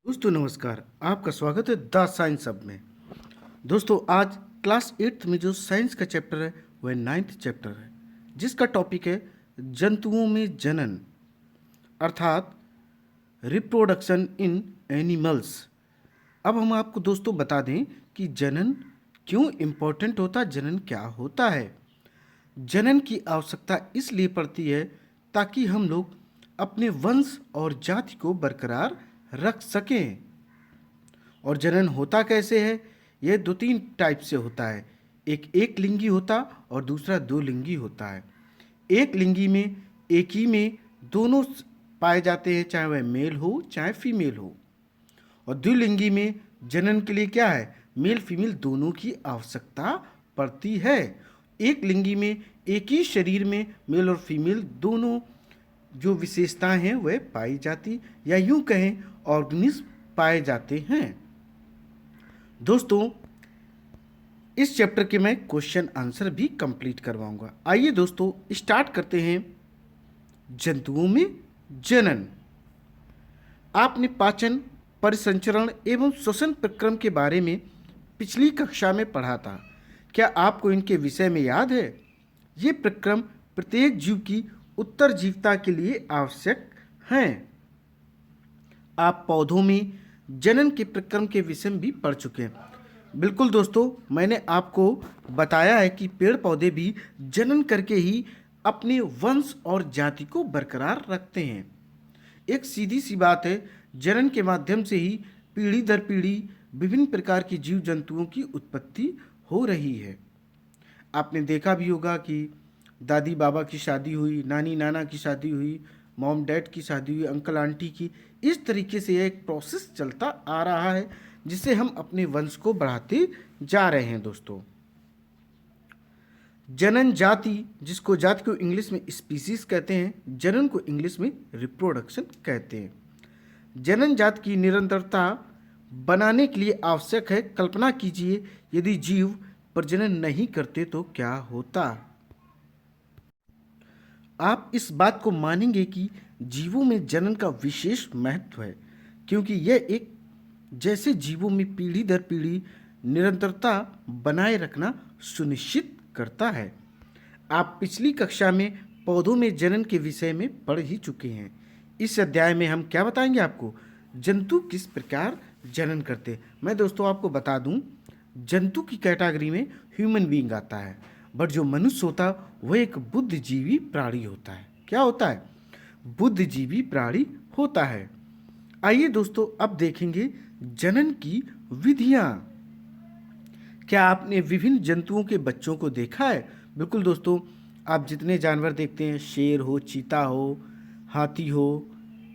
दोस्तों नमस्कार। आपका स्वागत है द साइंस अब में। दोस्तों आज क्लास 8th में जो साइंस का चैप्टर है वह 9th चैप्टर है, जिसका टॉपिक है जंतुओं में जनन अर्थात रिप्रोडक्शन इन एनिमल्स। अब हम आपको दोस्तों बता दें कि जनन क्यों इम्पोर्टेंट होता है, जनन क्या होता है। जनन की आवश्यकता इसलिए पड़ती है ताकि हम लोग अपने वंश और जाति को बरकरार रख सकें। और जनन होता कैसे है? यह दो तीन टाइप से होता है। एक लिंगी होता और दूसरा दो लिंगी होता है। एक लिंगी में एक ही में दोनों पाए जाते हैं, चाहे वह मेल हो चाहे फीमेल हो। और द्विलिंगी में जनन के लिए क्या है, मेल फीमेल दोनों की आवश्यकता पड़ती है। एक लिंगी में एक ही शरीर में मेल और फीमेल दोनों जो विशेषताएं हैं वह पाई जाती या यूं कहें ऑर्गेनिज्म पाए जाते हैं। दोस्तों इस चैप्टर के मैं क्वेश्चन आंसर भी कंप्लीट करवाऊंगा। आइए दोस्तों स्टार्ट करते हैं। जंतुओं में जनन। आपने पाचन, परिसंचरण एवं श्वसन प्रक्रम के बारे में पिछली कक्षा में पढ़ा था। क्या आपको इनके विषय में याद है? ये प्रक्रम प्रत्येक जीव की उत्तरजीविता के लिए आवश्यक हैं। आप पौधों में जनन के प्रक्रम के विषय में भी पढ़ चुके हैं। बिल्कुल दोस्तों, मैंने आपको बताया है कि पेड़ पौधे भी जनन करके ही अपने वंश और जाति को बरकरार रखते हैं। एक सीधी सी बात है, जनन के माध्यम से ही पीढ़ी दर पीढ़ी विभिन्न प्रकार की जीव जंतुओं की उत्पत्ति हो रही है। आपने देखा भी होगा कि दादी बाबा की शादी हुई, नानी नाना की शादी हुई, मॉम डैड की शादी हुई, अंकल आंटी की। इस तरीके से यह एक प्रोसेस चलता आ रहा है जिससे हम अपने वंश को बढ़ाते जा रहे हैं। दोस्तों जनन जाति, जिसको जाति को इंग्लिश में स्पीसीज कहते हैं, जनन को इंग्लिश में रिप्रोडक्शन कहते हैं। जनन जाति की निरंतरता बनाने के लिए आवश्यक है। कल्पना कीजिए यदि जीव प्रजनन नहीं करते तो क्या होता। आप इस बात को मानेंगे कि जीवों में जनन का विशेष महत्व है, क्योंकि यह एक जैसे जीवों में पीढ़ी दर पीढ़ी निरंतरता बनाए रखना सुनिश्चित करता है। आप पिछली कक्षा में पौधों में जनन के विषय में पढ़ ही चुके हैं। इस अध्याय में हम क्या बताएंगे आपको, जंतु किस प्रकार जनन करते। मैं दोस्तों आपको बता दूं, जंतु की कैटेगरी में ह्यूमन बीइंग आता है, बट जो मनुष्य होता है वह एक बुद्धिजीवी प्राणी होता है। क्या होता है? बुद्धिजीवी प्राणी होता है। आइए दोस्तों अब देखेंगे जनन की विधियां। क्या आपने विभिन्न जंतुओं के बच्चों को देखा है? बिल्कुल दोस्तों, आप जितने जानवर देखते हैं, शेर हो, चीता हो, हाथी हो,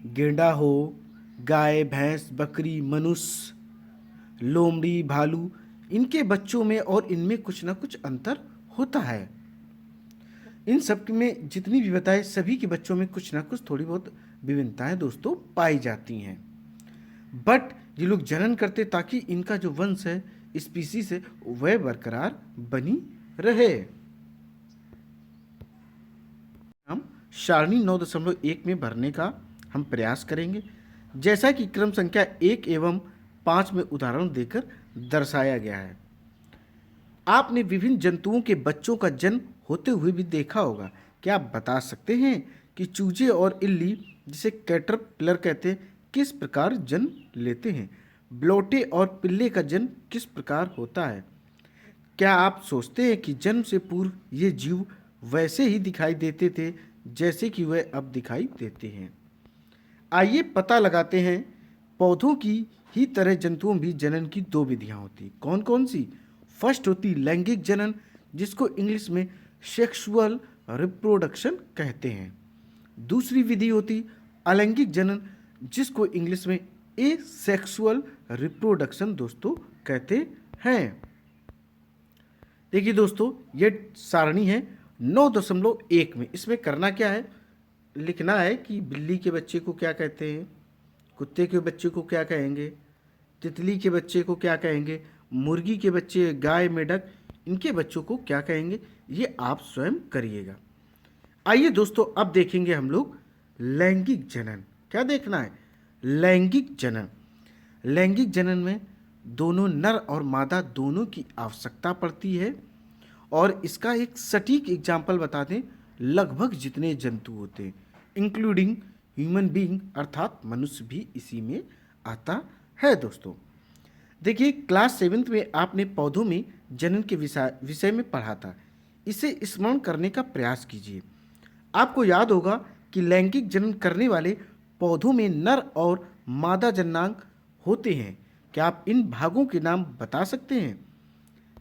गेंडा हो, गाय, भैंस, बकरी, मनुष्य, लोमड़ी, भालू, इनके बच्चों में और इनमें कुछ ना कुछ अंतर होता है। इन सब में जितनी विविधताएं, सभी के बच्चों में कुछ ना कुछ थोड़ी बहुत विभिन्नताएं दोस्तों पाई जाती हैं। बट ये लोग जनन करते ताकि इनका जो वंश है, स्पीसीज है, वह बरकरार बनी रहे। हम सारणी 9.1 में भरने का हम प्रयास करेंगे, जैसा कि क्रम संख्या 1 एवं 5 में उदाहरण देकर दर्शाया गया है। आपने विभिन्न जंतुओं के बच्चों का जन्म होते हुए भी देखा होगा। क्या आप बता सकते हैं कि चूजे और इल्ली, जिसे कैटरपिलर कहते हैं, किस प्रकार जन्म लेते हैं? ब्लोटे और पिल्ले का जन्म किस प्रकार होता है? क्या आप सोचते हैं कि जन्म से पूर्व ये जीव वैसे ही दिखाई देते थे जैसे कि वह अब दिखाई देते हैं? आइए पता लगाते हैं। पौधों की ही तरह जंतुओं भी जनन की दो विधियां होती। कौन कौन सी? फर्स्ट होती लैंगिक जनन, जिसको इंग्लिश में सेक्सुअल रिप्रोडक्शन कहते हैं। दूसरी विधि होती अलैंगिक जनन, जिसको इंग्लिश में एसेक्सुअल रिप्रोडक्शन दोस्तों कहते हैं। देखिए दोस्तों, ये सारणी है 9.1 में। इसमें करना क्या है, लिखना है कि बिल्ली के बच्चे को क्या कहते हैं, कुत्ते के बच्चे को क्या कहेंगे, तितली के बच्चे को क्या कहेंगे, मुर्गी के बच्चे, गाय, मेढक, इनके बच्चों को क्या कहेंगे, ये आप स्वयं करिएगा। आइए दोस्तों अब देखेंगे हम लोग लैंगिक जनन। क्या देखना है? लैंगिक जनन। लैंगिक जनन में दोनों नर और मादा दोनों की आवश्यकता पड़ती है। और इसका एक सटीक एग्जाम्पल बता दें, लगभग जितने जंतु होते हैं इंक्लूडिंग ह्यूमन बीइंग अर्थात मनुष्य भी इसी में आता है दोस्तों। देखिए क्लास 7th में आपने पौधों में जनन के विषय में पढ़ा था, इसे स्मरण करने का प्रयास कीजिए। आपको याद होगा कि लैंगिक जनन करने वाले पौधों में नर और मादा जननांग होते हैं। क्या आप इन भागों के नाम बता सकते हैं?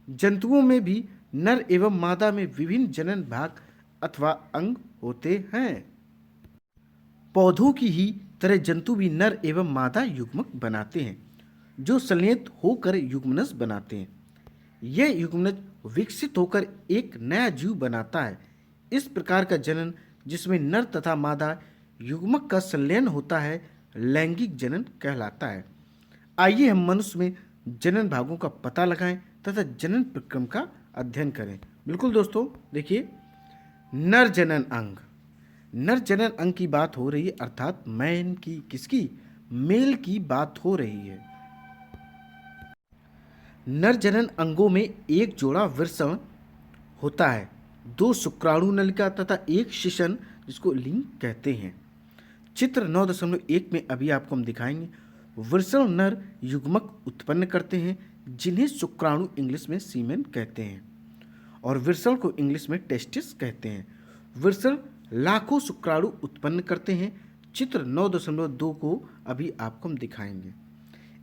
जंतुओं में भी नर एवं मादा में विभिन्न जनन भाग अथवा अंग होते हैं। पौधों की ही तरह जंतु भी नर एवं मादा युग्मक बनाते हैं जो संलयित होकर युग्मनज बनाते हैं। यह युग्मनज विकसित होकर एक नया जीव बनाता है। इस प्रकार का जनन जिसमें नर तथा मादा युग्मक का संलयन होता है लैंगिक जनन कहलाता है। आइए हम मनुष्य में जनन भागों का पता लगाएं तथा जनन प्रक्रम का अध्ययन करें। बिल्कुल दोस्तों, देखिए नर जनन अंग, नर जनन अंग की बात हो रही है अर्थात मैन की, किसकी? मेल की बात हो रही है। नर जनन अंगों में एक जोड़ा वृषण होता है, 2 शुक्राणु नलिका तथा एक शिशन जिसको लिंग कहते हैं। चित्र 9.1 में अभी आपको हम दिखाएंगे। वृषण नर युग्मक उत्पन्न करते हैं जिन्हें शुक्राणु इंग्लिश में सीमेन कहते हैं और वृषण को इंग्लिश में टेस्टिस कहते हैं। वृषण लाखों शुक्राणु उत्पन्न करते हैं। चित्र 9.2 को अभी आपको हम दिखाएंगे।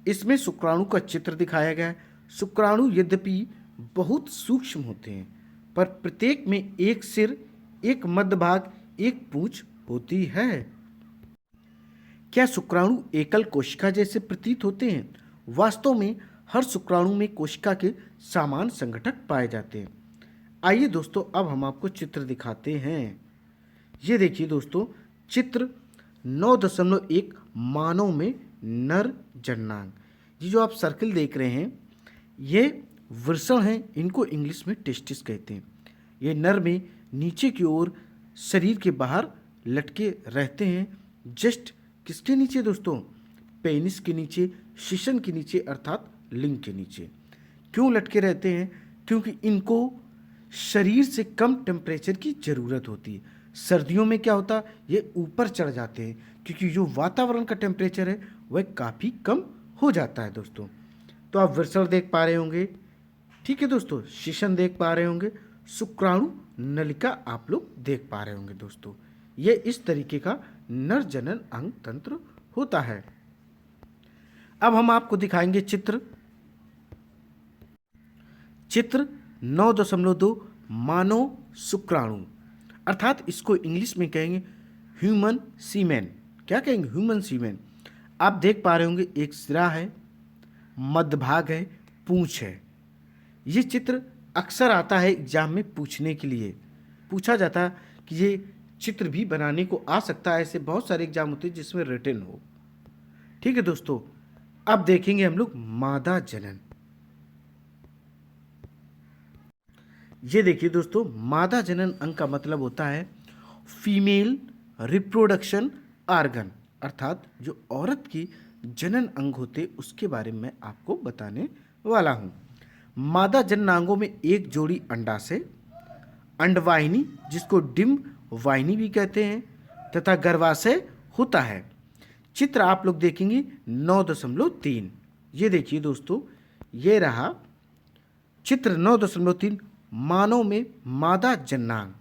इसमें शुक्राणु का चित्र दिखाया गया है। शुक्राणु यद्यपि बहुत सूक्ष्म होते हैं पर प्रत्येक में एक सिर, एक मध्य भाग, एक पूंछ होती है। क्या शुक्राणु एकल कोशिका जैसे प्रतीत होते हैं? वास्तव में हर शुक्राणु में कोशिका के समान संघटक पाए जाते हैं। आइए दोस्तों अब हम आपको चित्र दिखाते हैं। ये देखिए दोस्तों, चित्र 9.1 मानव में नर जननांग। ये जो आप सर्किल देख रहे हैं ये वृषण हैं, इनको इंग्लिश में टेस्टिस कहते हैं। ये नर में नीचे की ओर शरीर के बाहर लटके रहते हैं। जस्ट किसके नीचे दोस्तों? पेनिस के नीचे, शिशन के नीचे अर्थात लिंग के नीचे। क्यों लटके रहते हैं? क्योंकि इनको शरीर से कम टेम्परेचर की ज़रूरत होती है। सर्दियों में क्या होता, ये ऊपर चढ़ जाते हैं क्योंकि जो वातावरण का टेम्परेचर है वह काफ़ी कम हो जाता है दोस्तों। तो आप वृषण देख पा रहे होंगे, ठीक है दोस्तों, शिशन देख पा रहे होंगे, शुक्राणु नलिका आप लोग देख पा रहे होंगे दोस्तों। ये इस तरीके का नर जनन अंग तंत्र होता है। अब हम आपको दिखाएंगे चित्र 9.2 मानव शुक्राणु अर्थात इसको इंग्लिश में कहेंगे ह्यूमन सीमेन। क्या कहेंगे? ह्यूमन सीमेन। आप देख पा रहे होंगे एक सिरा है, मध्य भाग है, पूंछ है। ये चित्र अक्सर आता है एग्जाम में पूछने के लिए, पूछा जाता है कि ये चित्र भी बनाने को आ सकता है। ऐसे बहुत सारे एग्जाम होते हैं जिसमें रिटन हो। ठीक है दोस्तों, अब देखेंगे हम लोग मादा जनन। ये देखिए दोस्तों, मादा जनन अंग का मतलब होता है फीमेल रिप्रोडक्शन आर्गन अर्थात जो औरत की जनन अंग होते उसके बारे में आपको बताने वाला हूँ। मादा जननांगों में एक जोड़ी अंडाशय, अंडवाहिनी जिसको डिम्ब वाहिनी भी कहते हैं तथा गर्भाशय होता है। चित्र आप लोग देखेंगे 9.3। ये देखिए दोस्तों, ये रहा चित्र 9.3 मानव में मादा जननांग।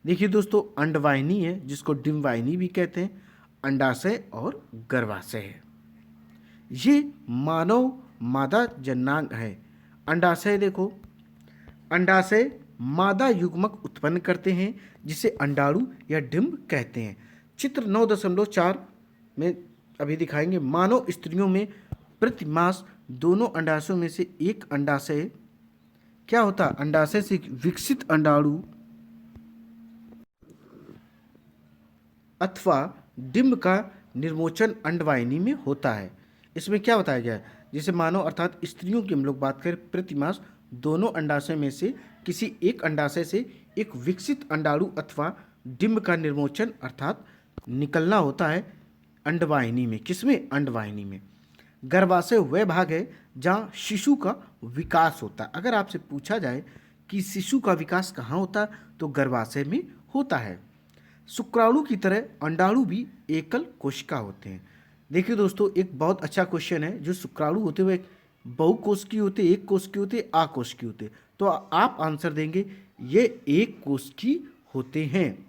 देखिए दोस्तों, अंडवाहिनी है जिसको डिम्ब वाहिनी भी कहते हैं, अंडाशय और गर्भाशय है। ये मानव मादा जननांग है। अंडाशय देखो, अंडाशय मादा युग्मक उत्पन्न करते हैं जिसे अंडाणु या डिम्ब कहते हैं। चित्र 9.4 में अभी दिखाएंगे। मानव स्त्रियों में प्रति मास दोनों अंडाशयों में से एक अंडाशय क्या होता है? अंडाशय से विकसित अंडाणु अथवा डिम्ब का निर्मोचन अंडवाहिनी में होता है। इसमें क्या बताया गया है? जैसे मानव अर्थात स्त्रियों की हम लोग बात करें, प्रतिमास दोनों अंडाशय में से किसी एक अंडाशय से एक विकसित अंडाणु अथवा डिम्ब का निर्मोचन अर्थात निकलना होता है अंडवाहिनी में। किसमें? अंडवाहिनी में। गर्भाशय वह भाग है जहाँ शिशु का विकास होता है। अगर आपसे पूछा जाए कि शिशु का विकास कहाँ होता है तो गर्भाशय में होता है। शुक्राणु की तरह अंडाणु भी एकल कोशिका होते हैं। देखिए दोस्तों, एक बहुत अच्छा क्वेश्चन है। जो शुक्राणु होते हुए बहुकोशिकीय होते, एक कोशिकीय होते, आकोशिकीय होते, तो आप आंसर देंगे ये एक कोशिकीय होते हैं।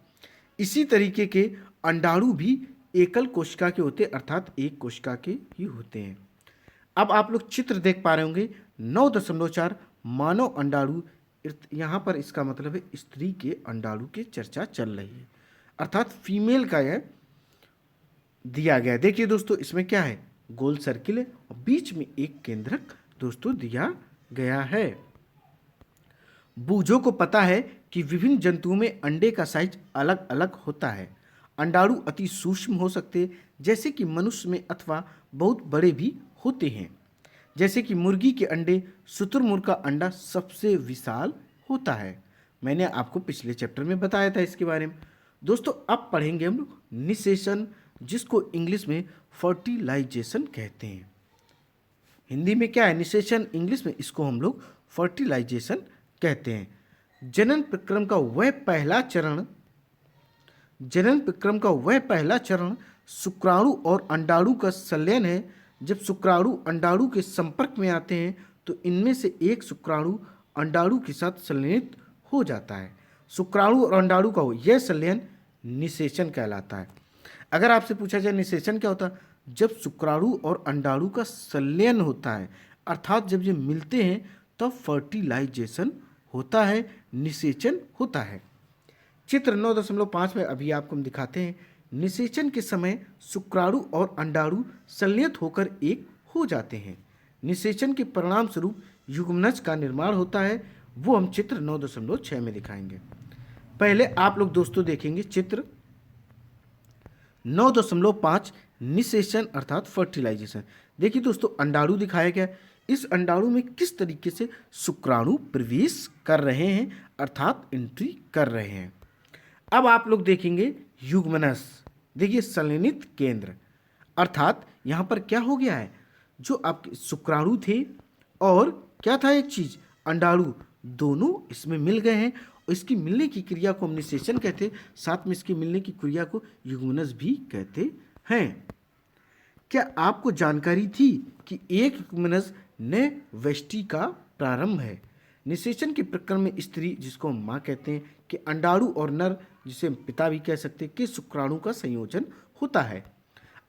इसी तरीके के अंडाणु भी एकल कोशिका के होते, अर्थात एक कोशिका के ही होते हैं। अब आप लोग चित्र देख पा रहे होंगे 9.4 मानव अंडाणु। यहाँ पर इसका मतलब है स्त्री के अंडाणु की चर्चा चल रही है, अर्थात फीमेल का यह दिया गया है। देखिए दोस्तों, इसमें क्या है, गोल सर्किल है और बीच में एक केंद्रक दोस्तों दिया गया है। बूझों को पता है कि विभिन्न जंतुओं में अंडे का साइज अलग अलग होता है। अंडाणु अति सूक्ष्म हो सकते हैं, जैसे कि मनुष्य में, अथवा बहुत बड़े भी होते हैं। जैसे कि मुर्गी के अंडे, शुतुरमुर्ग का अंडा सबसे विशाल होता है। मैंने आपको पिछले चैप्टर में बताया था इसके बारे में। दोस्तों अब पढ़ेंगे हम लोग निषेचन, जिसको इंग्लिश में फर्टिलाइजेशन कहते हैं। हिंदी में क्या है निषेचन, इंग्लिश में इसको हम लोग फर्टिलाइजेशन कहते हैं। जनन प्रक्रम का वह पहला चरण शुक्राणु और अंडाणु का संलयन है। जब शुक्राणु अंडाणु के संपर्क में आते हैं तो इनमें से एक शुक्राणु अंडाणु के साथ संलयनित हो जाता है। शुक्राणु और अंडाणु का यह संलयन निषेचन कहलाता है। अगर आपसे पूछा जाए निषेचन क्या होता है, जब शुक्राणु और अंडाणु का संलयन होता है, अर्थात जब ये मिलते हैं तब फर्टिलाइजेशन होता है, निषेचन होता है। चित्र 9.5 में अभी आपको हम दिखाते हैं। निषेचन के समय शुक्राणु और अंडाणु संलयित होकर एक हो जाते हैं। निषेचन के परिणाम स्वरूप युग्मनज का निर्माण होता है, वो हम चित्र 9.6 में दिखाएंगे। पहले आप लोग दोस्तों देखेंगे चित्र 9.5 निषेचन अर्थात फर्टिलाइजेशन। देखिए दोस्तों, अंडाणु दिखाया गया। इस अंडाणु में किस तरीके से शुक्राणु प्रवेश कर रहे हैं, अर्थात एंट्री कर रहे हैं। अब आप लोग देखेंगे युग्मनस। देखिए संलयनित केंद्र, अर्थात यहाँ पर क्या हो गया है, जो आपके शुक्राणु थे और क्या था एक चीज अंडाणु, दोनों इसमें मिल गए हैं। और इसकी मिलने की क्रिया को हम निषेचन कहते हैं, साथ में इसकी मिलने की क्रिया को युग्मनस भी कहते हैं। क्या आपको जानकारी थी कि एक युग्मनज नए व्यष्टि का प्रारंभ है। निषेचन के प्रक्रम में स्त्री, जिसको हम माँ कहते हैं, कि अंडाणु और नर, जिसे हम पिता भी कह सकते हैं, कि शुक्राणु का संयोजन होता है।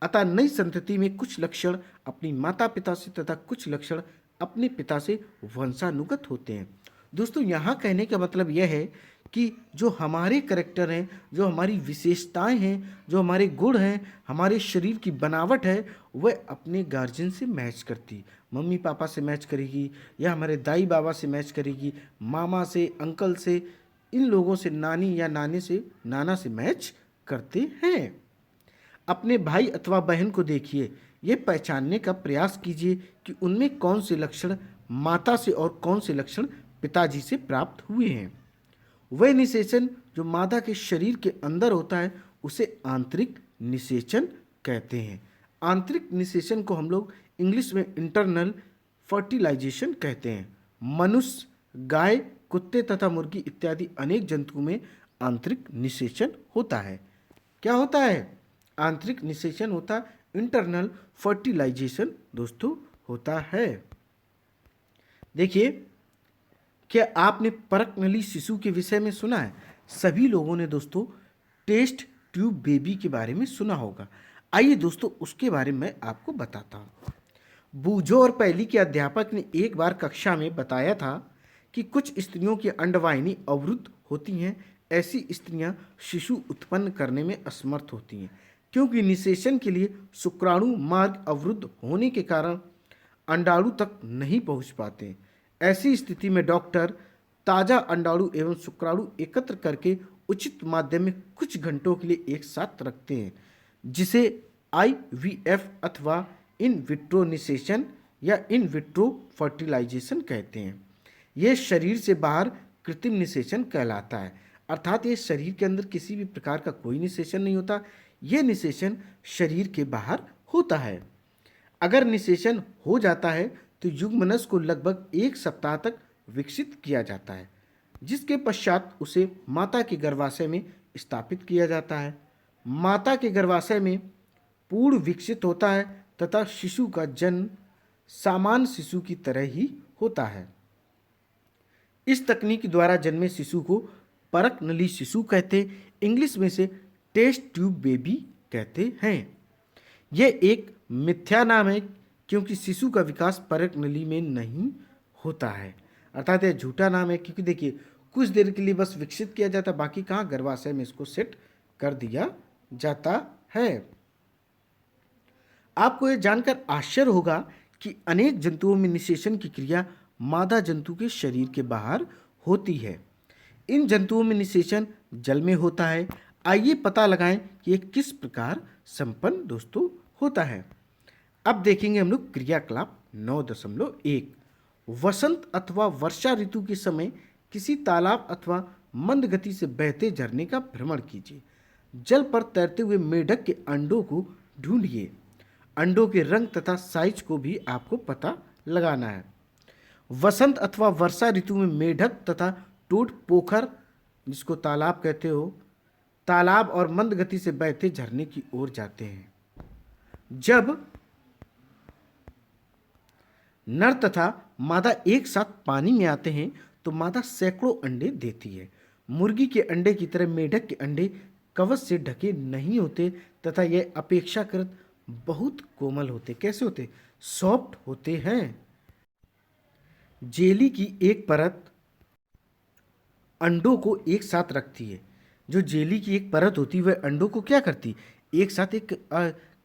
अतः नई संतति में कुछ लक्षण अपनी माता पिता से तथा कुछ लक्षण अपने पिता से वंशानुगत होते हैं। दोस्तों यहाँ कहने का मतलब यह है कि जो हमारे करैक्टर हैं, जो हमारी विशेषताएं हैं, जो हमारे गुण हैं, हमारे शरीर की बनावट है, वह अपने गार्जियन से मैच करती। मम्मी पापा से मैच करेगी, या हमारे दाई बाबा से मैच करेगी, मामा से, अंकल से, इन लोगों से, नानी या नाने से, नाना से मैच करते हैं। अपने भाई अथवा बहन को देखिए, ये पहचानने का प्रयास कीजिए कि उनमें कौन से लक्षण माता से और कौन से लक्षण पिताजी से प्राप्त हुए हैं। वह निषेचन जो मादा के शरीर के अंदर होता है उसे आंतरिक निषेचन कहते हैं। आंतरिक निषेचन को हम लोग इंग्लिश में इंटरनल फर्टिलाइजेशन कहते हैं। मनुष्य, गाय, कुत्ते तथा मुर्गी इत्यादि अनेक जंतुओं में आंतरिक निषेचन होता है। क्या होता है, आंतरिक निषेचन होता है, इंटरनल फर्टिलाइजेशन दोस्तों होता है। देखिए, क्या आपने परक नली शिशु के विषय में सुना है। सभी लोगों ने दोस्तों टेस्ट ट्यूब बेबी के बारे में सुना होगा। आइए दोस्तों उसके बारे में आपको बताता हूँ। बूझो और पहली के अध्यापक ने एक बार कक्षा में बताया था कि कुछ स्त्रियों की अंडवाहिनी अवरुद्ध होती हैं। ऐसी स्त्रियां शिशु उत्पन्न करने में असमर्थ होती हैं, क्योंकि निषेचन के लिए शुक्राणु मार्ग अवरुद्ध होने के कारण अंडाणु तक नहीं पहुंच पाते। ऐसी स्थिति में डॉक्टर ताज़ा अंडाणु एवं शुक्राणु एकत्र करके उचित माध्यम में कुछ घंटों के लिए एक साथ रखते हैं, जिसे IVF अथवा इन विट्रो निषेचन या इन विट्रो फर्टिलाइजेशन कहते हैं। यह शरीर से बाहर कृत्रिम निषेचन कहलाता है, अर्थात ये शरीर के अंदर किसी भी प्रकार का कोई निषेचन नहीं होता, यह निषेचन शरीर के बाहर होता है। अगर निषेचन हो जाता है तो युग्मनज को लगभग 1 सप्ताह तक विकसित किया जाता है, जिसके पश्चात उसे माता के गर्भाशय में स्थापित किया जाता है। माता के गर्भाशय में पूर्ण विकसित होता है तथा शिशु का जन्म सामान्य शिशु की तरह ही होता है। इस तकनीक द्वारा जन्मे शिशु को परक नली शिशु कहते, इंग्लिश में से टेस्ट ट्यूब बेबी कहते हैं। यह एक मिथ्या नाम है क्योंकि शिशु का विकास परक नली में नहीं होता है, अर्थात यह झूठा नाम है क्योंकि देखिए कुछ देर के लिए बस विकसित किया जाता है, बाकी कहाँ गर्भाशय में इसको सेट कर दिया जाता है। आपको यह जानकर आश्चर्य होगा कि अनेक जंतुओं में निषेचन की क्रिया मादा जंतु के शरीर के बाहर होती है। इन जंतुओं में निषेचन जल में होता है। आइए पता लगाएं कि यह किस प्रकार संपन्न दोस्तों होता है। अब देखेंगे हम लोग क्रियाकलाप 9.1। वसंत अथवा वर्षा ऋतु के समय किसी तालाब अथवा मंद गति से बहते झरने का भ्रमण कीजिए। जल पर तैरते हुए मेढक के अंडों को ढूंढिए। अंडों के रंग तथा साइज को भी आपको पता लगाना है। वसंत अथवा वर्षा ऋतु में मेढक तथा टोड पोखर, जिसको तालाब कहते हो, तालाब और मंद गति से बहते झरने की ओर जाते हैं। जब नर तथा मादा एक साथ पानी में आते हैं तो मादा सैकड़ों अंडे देती है। मुर्गी के अंडे की तरह मेढक के अंडे कवच से ढके नहीं होते तथा यह अपेक्षाकृत बहुत कोमल होते। कैसे होते? सॉफ्ट होते हैं। जेली की एक परत अंडों को एक साथ रखती है। जो जेली की एक परत होती है वह अंडों को क्या करती? एक साथ एक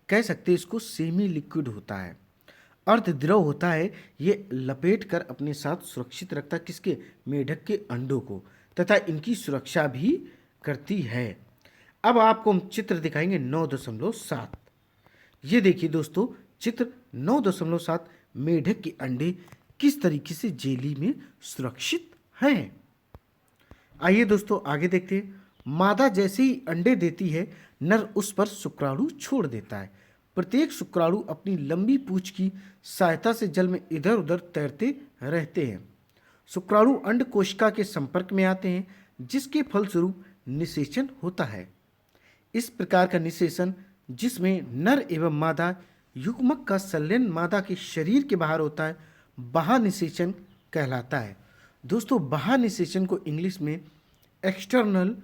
कह सकते हैं इसको सेमी लिक्विड होता है, अर्ध द्रव होता है। ये लपेट कर अपने साथ सुरक्षित रखता है किसके? मेढक के अंडों को, तथा इनकी सुरक्षा भी करती है। अब आपको हम चित्र दिखाएंगे 9.7। ये देखिए दोस्तों, चित्र 9.7 मेढक के अंडे किस तरीके से जेली में सुरक्षित हैं। आइए दोस्तों आगे देखते हैं। मादा जैसे ही अंडे देती है, नर उस पर शुक्राणु छोड़ देता है। प्रत्येक शुक्राणु अपनी लंबी पूंछ की सहायता से जल में इधर उधर तैरते रहते हैं। शुक्राणु अंड कोशिका के संपर्क में आते हैं, जिसके फलस्वरूप निषेचन होता है। इस प्रकार का निषेचन, जिसमें नर एवं मादा युग्मक का संलयन मादा के शरीर के बाहर होता है, बाह्य निषेचन कहलाता है। दोस्तों, बाह्य निषेचन को इंग्लिश में एक्सटर्नल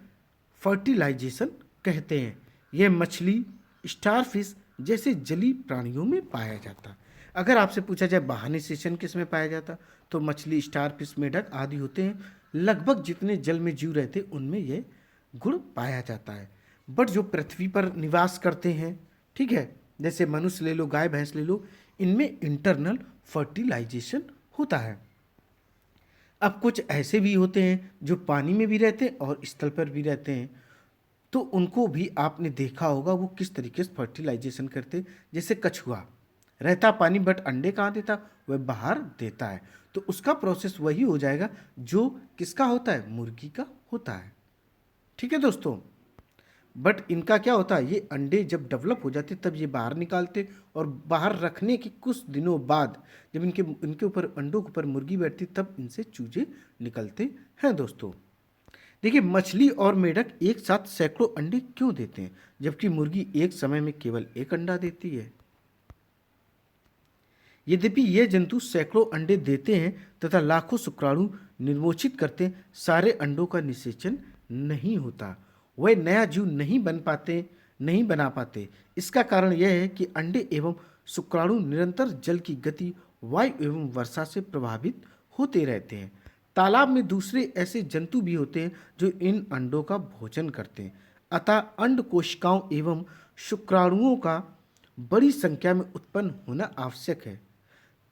फर्टिलाइजेशन कहते हैं। यह मछली, स्टारफिश जैसे जलीय प्राणियों में पाया जाता। अगर आपसे पूछा जाए बाह्य निषेचन किस में पाया जाता, तो मछली, स्टारफिश, मेढक आदि होते हैं। लगभग जितने जल में जीव रहते उनमें यह गुण पाया जाता है। बट जो पृथ्वी पर निवास करते हैं, ठीक है, जैसे मनुष्य ले लो, गाय भैंस ले लो, इनमें इंटरनल फर्टिलाइजेशन होता है। अब कुछ ऐसे भी होते हैं जो पानी में भी रहते हैं और स्थल पर भी रहते हैं, तो उनको भी आपने देखा होगा वो किस तरीके से फर्टिलाइजेशन करते। जैसे कछुआ रहता पानी बट अंडे कहाँ देता? वह बाहर देता है। तो उसका प्रोसेस वही हो जाएगा जो किसका होता है? मुर्गी का होता है। ठीक है दोस्तों, बट इनका क्या होता है, ये अंडे जब डेवलप हो जाते तब ये बाहर निकालते, और बाहर रखने के कुछ दिनों बाद जब इनके ऊपर अंडों के ऊपर मुर्गी बैठती तब इनसे चूजे निकलते हैं। दोस्तों देखिए, मछली और मेढक एक साथ सैकड़ों अंडे क्यों देते हैं, जबकि मुर्गी एक समय में केवल एक अंडा देती है? यद्यपि ये जंतु सैकड़ों अंडे देते हैं तथा लाखों शुक्राणु निर्मोचित करते हैं, सारे अंडों का निषेचन नहीं होता। वह नया जीव नहीं बना पाते। इसका कारण यह है कि अंडे एवं शुक्राणु निरंतर जल की गति, वायु एवं वर्षा से प्रभावित होते रहते हैं। तालाब में दूसरे ऐसे जंतु भी होते हैं जो इन अंडों का भोजन करते हैं। अतः अंड कोशिकाओं एवं शुक्राणुओं का बड़ी संख्या में उत्पन्न होना आवश्यक है,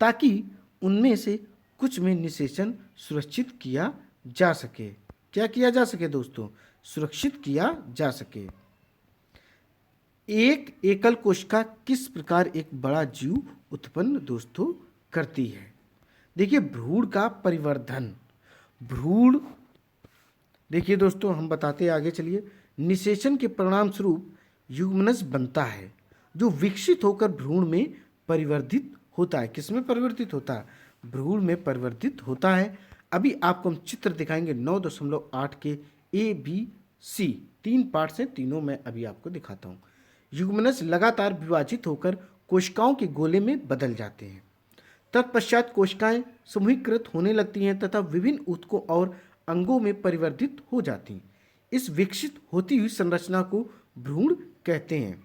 ताकि उनमें से कुछ में निषेचन सुरक्षित किया जा सके। क्या किया जा सके दोस्तों? सुरक्षित किया जा सके। एक एकल कोशिका किस प्रकार एक बड़ा जीव उत्पन्न दोस्तों करती है? देखिए, भ्रूण का परिवर्धन। भ्रूण देखिए दोस्तों, हम बताते आगे चलिए। निषेचन के परिणाम स्वरूप युग्मनज बनता है, जो विकसित होकर भ्रूण में परिवर्तित होता है। किसमें परिवर्तित होता है? भ्रूण में परिवर्तित होता है। अभी आपको हम चित्र दिखाएंगे 9.8 के ए बी सी, 3 पार्ट्स हैं, तीनों मैं अभी आपको दिखाता हूँ। युग्मनज लगातार विभाजित होकर कोशिकाओं के गोले में बदल जाते हैं। तत्पश्चात कोशिकाएं समूहीकृत होने लगती हैं तथा विभिन्न ऊतकों और अंगों में परिवर्तित हो जाती हैं। इस विकसित होती हुई संरचना को भ्रूण कहते हैं।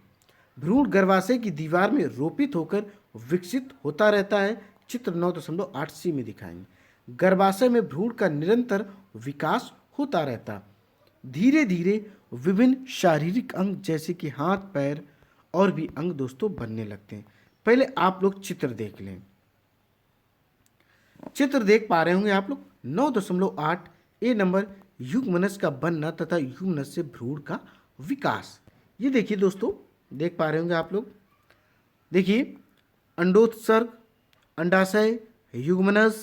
भ्रूण गर्भाशय की दीवार में रोपित होकर विकसित होता रहता है। चित्र 9.8 सी में दिखाएंगे। गर्भाशय में भ्रूण का निरंतर विकास होता रहता, धीरे धीरे विभिन्न शारीरिक अंग जैसे कि हाथ, पैर और भी अंग दोस्तों बनने लगते हैं। पहले आप लोग चित्र देख लें। चित्र देख पा रहे होंगे आप लोग। 9.8 ए नंबर युग्मनज का बनना तथा युग्मनज से भ्रूण का विकास। ये देखिए दोस्तों, देख पा रहे होंगे आप लोग। देखिए, अंडोत्सर्ग, अंडाशय, युग्मनज,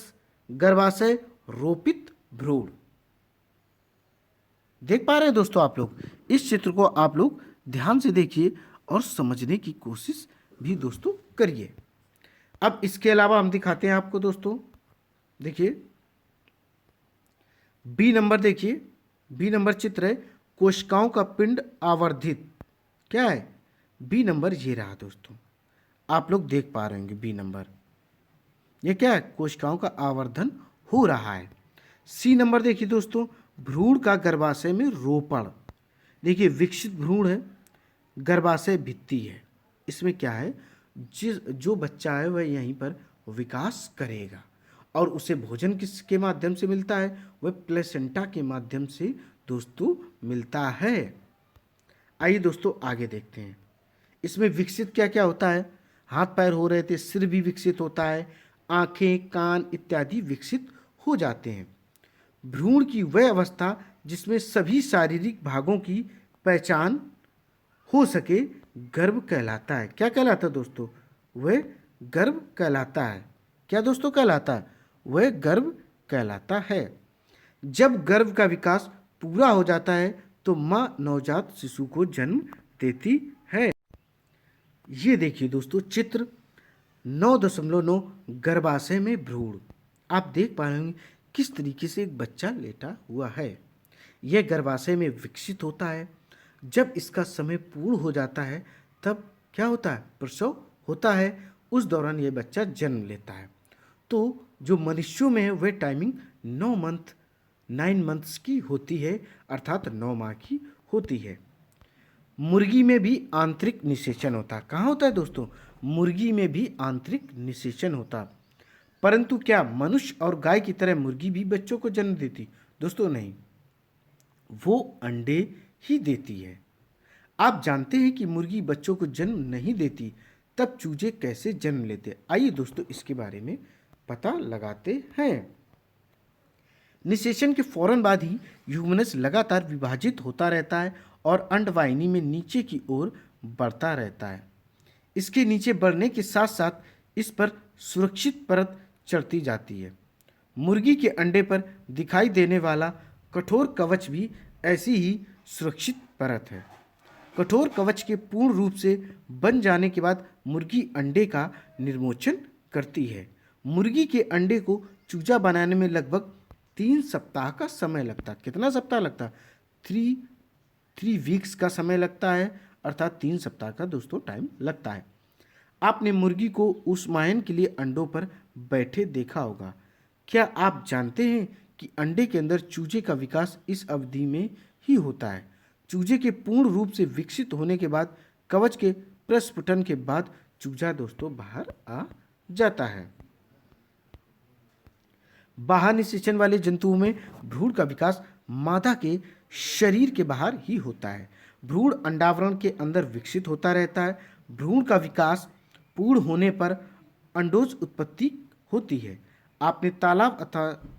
गर्भाशय, रोपित भ्रूण। देख पा रहे हैं दोस्तों आप लोग। इस चित्र को आप लोग ध्यान से देखिए और समझने की कोशिश भी दोस्तों करिए। अब इसके अलावा हम दिखाते हैं आपको दोस्तों। देखिए बी नंबर, देखिए बी नंबर चित्र है कोशिकाओं का पिंड आवर्धित। क्या है? बी नंबर ये रहा दोस्तों, आप लोग देख पा रहे होंगे बी नंबर। ये क्या है? कोशिकाओं का आवर्धन हो रहा है। सी नंबर देखिए दोस्तों, भ्रूण का गर्भाशय में रोपण। देखिए विकसित भ्रूण है, गर्भाशय भित्ति है। इसमें क्या है? जो बच्चा है वह यहीं पर विकास करेगा और उसे भोजन किसके माध्यम से मिलता है? वह प्लेसेंटा के माध्यम से दोस्तों मिलता है। आइए दोस्तों आगे देखते हैं। इसमें विकसित क्या क्या होता है? हाथ पैर हो रहे थे, सिर भी विकसित होता है, आंखें, कान इत्यादि विकसित हो जाते हैं। भ्रूण की वह अवस्था जिसमें सभी शारीरिक भागों की पहचान हो सके गर्भ कहलाता है। क्या कहलाता है दोस्तों? वह गर्भ कहलाता है। क्या दोस्तों कहलाता है? वह गर्भ कहलाता है। जब गर्भ का विकास पूरा हो जाता है तो मां नवजात शिशु को जन्म देती है। ये देखिए दोस्तों चित्र 9.9 गर्भाशय में भ्रूण। आप देख पा रहे होंगे किस तरीके से एक बच्चा लेटा हुआ है। यह गर्भाशय में विकसित होता है। जब इसका समय पूर्ण हो जाता है तब क्या होता है? प्रसव होता है। उस दौरान यह बच्चा जन्म लेता है। तो जो मनुष्यों में है वह टाइमिंग 9 मंथ्स की होती है, अर्थात 9 माह की होती है। मुर्गी में भी आंतरिक निषेचन होता है। कहाँ होता है दोस्तों? मुर्गी में भी आंतरिक निषेचन होता है। परंतु क्या मनुष्य और गाय की तरह मुर्गी भी बच्चों को जन्म देती? दोस्तों नहीं, वो अंडे ही देती है। आप जानते हैं कि मुर्गी बच्चों को जन्म नहीं देती, तब चूजे कैसे जन्म लेते? आइए दोस्तों इसके बारे में पता लगाते हैं। निषेचन के फौरन बाद ही युग्मनज लगातार विभाजित होता रहता है और अंडवाहिनी में नीचे की ओर बढ़ता रहता है। इसके नीचे बढ़ने के साथ साथ इस पर सुरक्षित परत चढ़ती जाती है। मुर्गी के अंडे पर दिखाई देने वाला कठोर कवच भी ऐसी ही सुरक्षित परत है। कठोर कवच के पूर्ण रूप से बन जाने के बाद मुर्गी अंडे का निर्मोचन करती है। मुर्गी के अंडे को चूजा बनाने में लगभग 3 सप्ताह का समय लगता है। कितना सप्ताह लगता है? 3 वीक्स का समय लगता है, अर्थात 3 सप्ताह का दोस्तों टाइम लगता है। आपने मुर्गी को ऊष्मायन के लिए अंडों पर बैठे देखा होगा। क्या आप जानते हैं कि अंडे के अंदर चूजे का विकास इस अवधि में ही होता है? चूजे के पूर्ण रूप से विकसित होने के बाद कवच के प्रस्फुटन के बाद चूजा दोस्तों बाहर आ जाता है। बाहर निषेचन वाले जंतुओं में भ्रूण का विकास मादा के शरीर के बाहर ही होता है। भ्रूण अंडावरण के अंदर विकसित होता रहता है। भ्रूण का विकास पूर्ण होने पर अंडोज उत्पत्ति होती है। आपने तालाब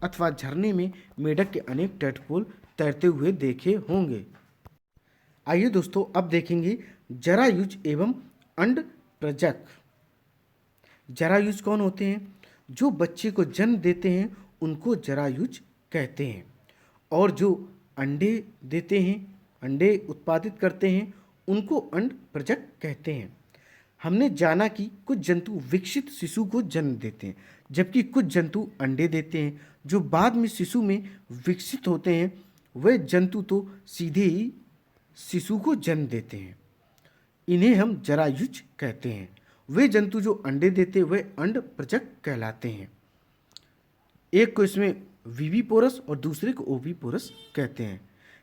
अथवा झरने में मेढक के अनेक टैडपोल तैरते हुए देखे होंगे। आइए दोस्तों अब देखेंगे जरायुज एवं अंड प्रजक। जरायुज कौन होते हैं? जो बच्चे को जन्म देते हैं उनको जरायुज कहते हैं, और जो अंडे देते हैं, अंडे उत्पादित करते हैं, उनको अंड प्रजक कहते हैं। हमने जाना कि कुछ जंतु विकसित शिशु को जन्म देते हैं, जबकि कुछ जंतु अंडे देते हैं जो बाद में शिशु में विकसित होते हैं। वे जंतु तो सीधे ही शिशु को जन्म देते हैं। इन्हें हम जरायुज कहते हैं। वे जंतु जो अंडे देते हैं वे अंडप्रजक कहलाते हैं। एक को इसमें विविपोरस और दूसरे को ओविपोरस कहते हैं।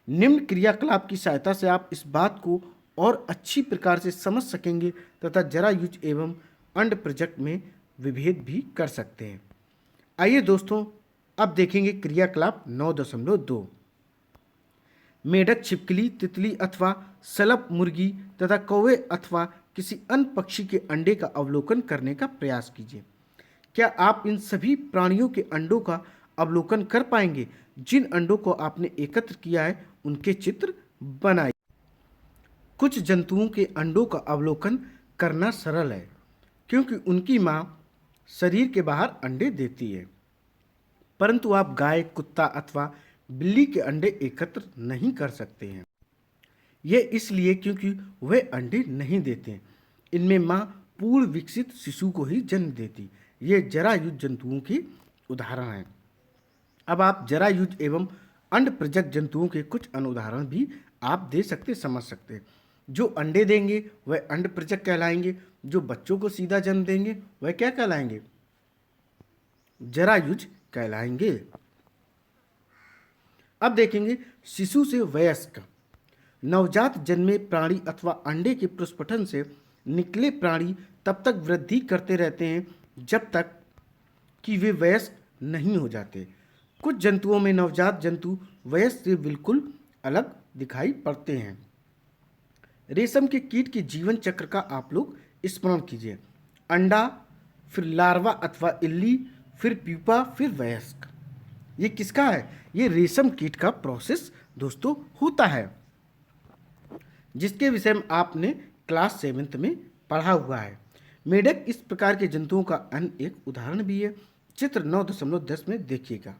निम्न क्रियाकलाप की सहायता से आप इस बात को और अच्छी प्रकार से समझ सकेंगे तथा जरायुज एवं अंडप्रजक में विभेद भी कर सकते हैं। आइए दोस्तों, अब देखेंगे क्रियाकलाप 9.2। मेढक, छिपकली, तितली अथवा सलप मुर्गी तथा कौवे अथवा किसी अन्य पक्षी के अंडे का अवलोकन करने का प्रयास कीजिए। क्या आप इन सभी प्राणियों के अंडों का अवलोकन कर पाएंगे? जिन अंडों को आपने एकत्र किया है उनके चित्र बनाइए। कुछ जंतुओं के अंडों का अवलोकन करना सरल है क्योंकि उनकी मां शरीर के बाहर अंडे देती है, परंतु आप गाय, कुत्ता अथवा बिल्ली के अंडे एकत्र नहीं कर सकते हैं। यह इसलिए क्योंकि वे अंडे नहीं देते। इनमें मां पूर्ण विकसित शिशु को ही जन्म देती। ये जरायुज जंतुओं के उदाहरण हैं। अब आप जरायुज एवं अंडप्रजक जंतुओं के कुछ अनुदाहरण भी आप दे सकते, समझ सकते हैं। जो अंडे देंगे वह अंडप्रजक कहलाएंगे। जो बच्चों को सीधा जन्म देंगे वह क्या कहलाएंगे? जरायुज कहलाएंगे। अब देखेंगे शिशु से वयस्क। नवजात जन्मे प्राणी अथवा अंडे के प्रस्फुटन से निकले प्राणी तब तक वृद्धि करते रहते हैं जब तक कि वे वयस्क नहीं हो जाते। कुछ जंतुओं में नवजात जंतु वयस्क से बिल्कुल अलग दिखाई पड़ते हैं। रेशम के कीट के जीवन चक्र का आप लोग स्मरण कीजिए। अंडा, फिर लार्वा अथवा इल्ली, फिर प्यूपा, फिर वयस्क। ये किसका है? ये रेशम कीट का प्रोसेस दोस्तों होता है, जिसके विषय में आपने क्लास 7th में पढ़ा हुआ है। मेढक इस प्रकार के जंतुओं का अन्य एक उदाहरण भी है। चित्र 9.10 में देखिएगा।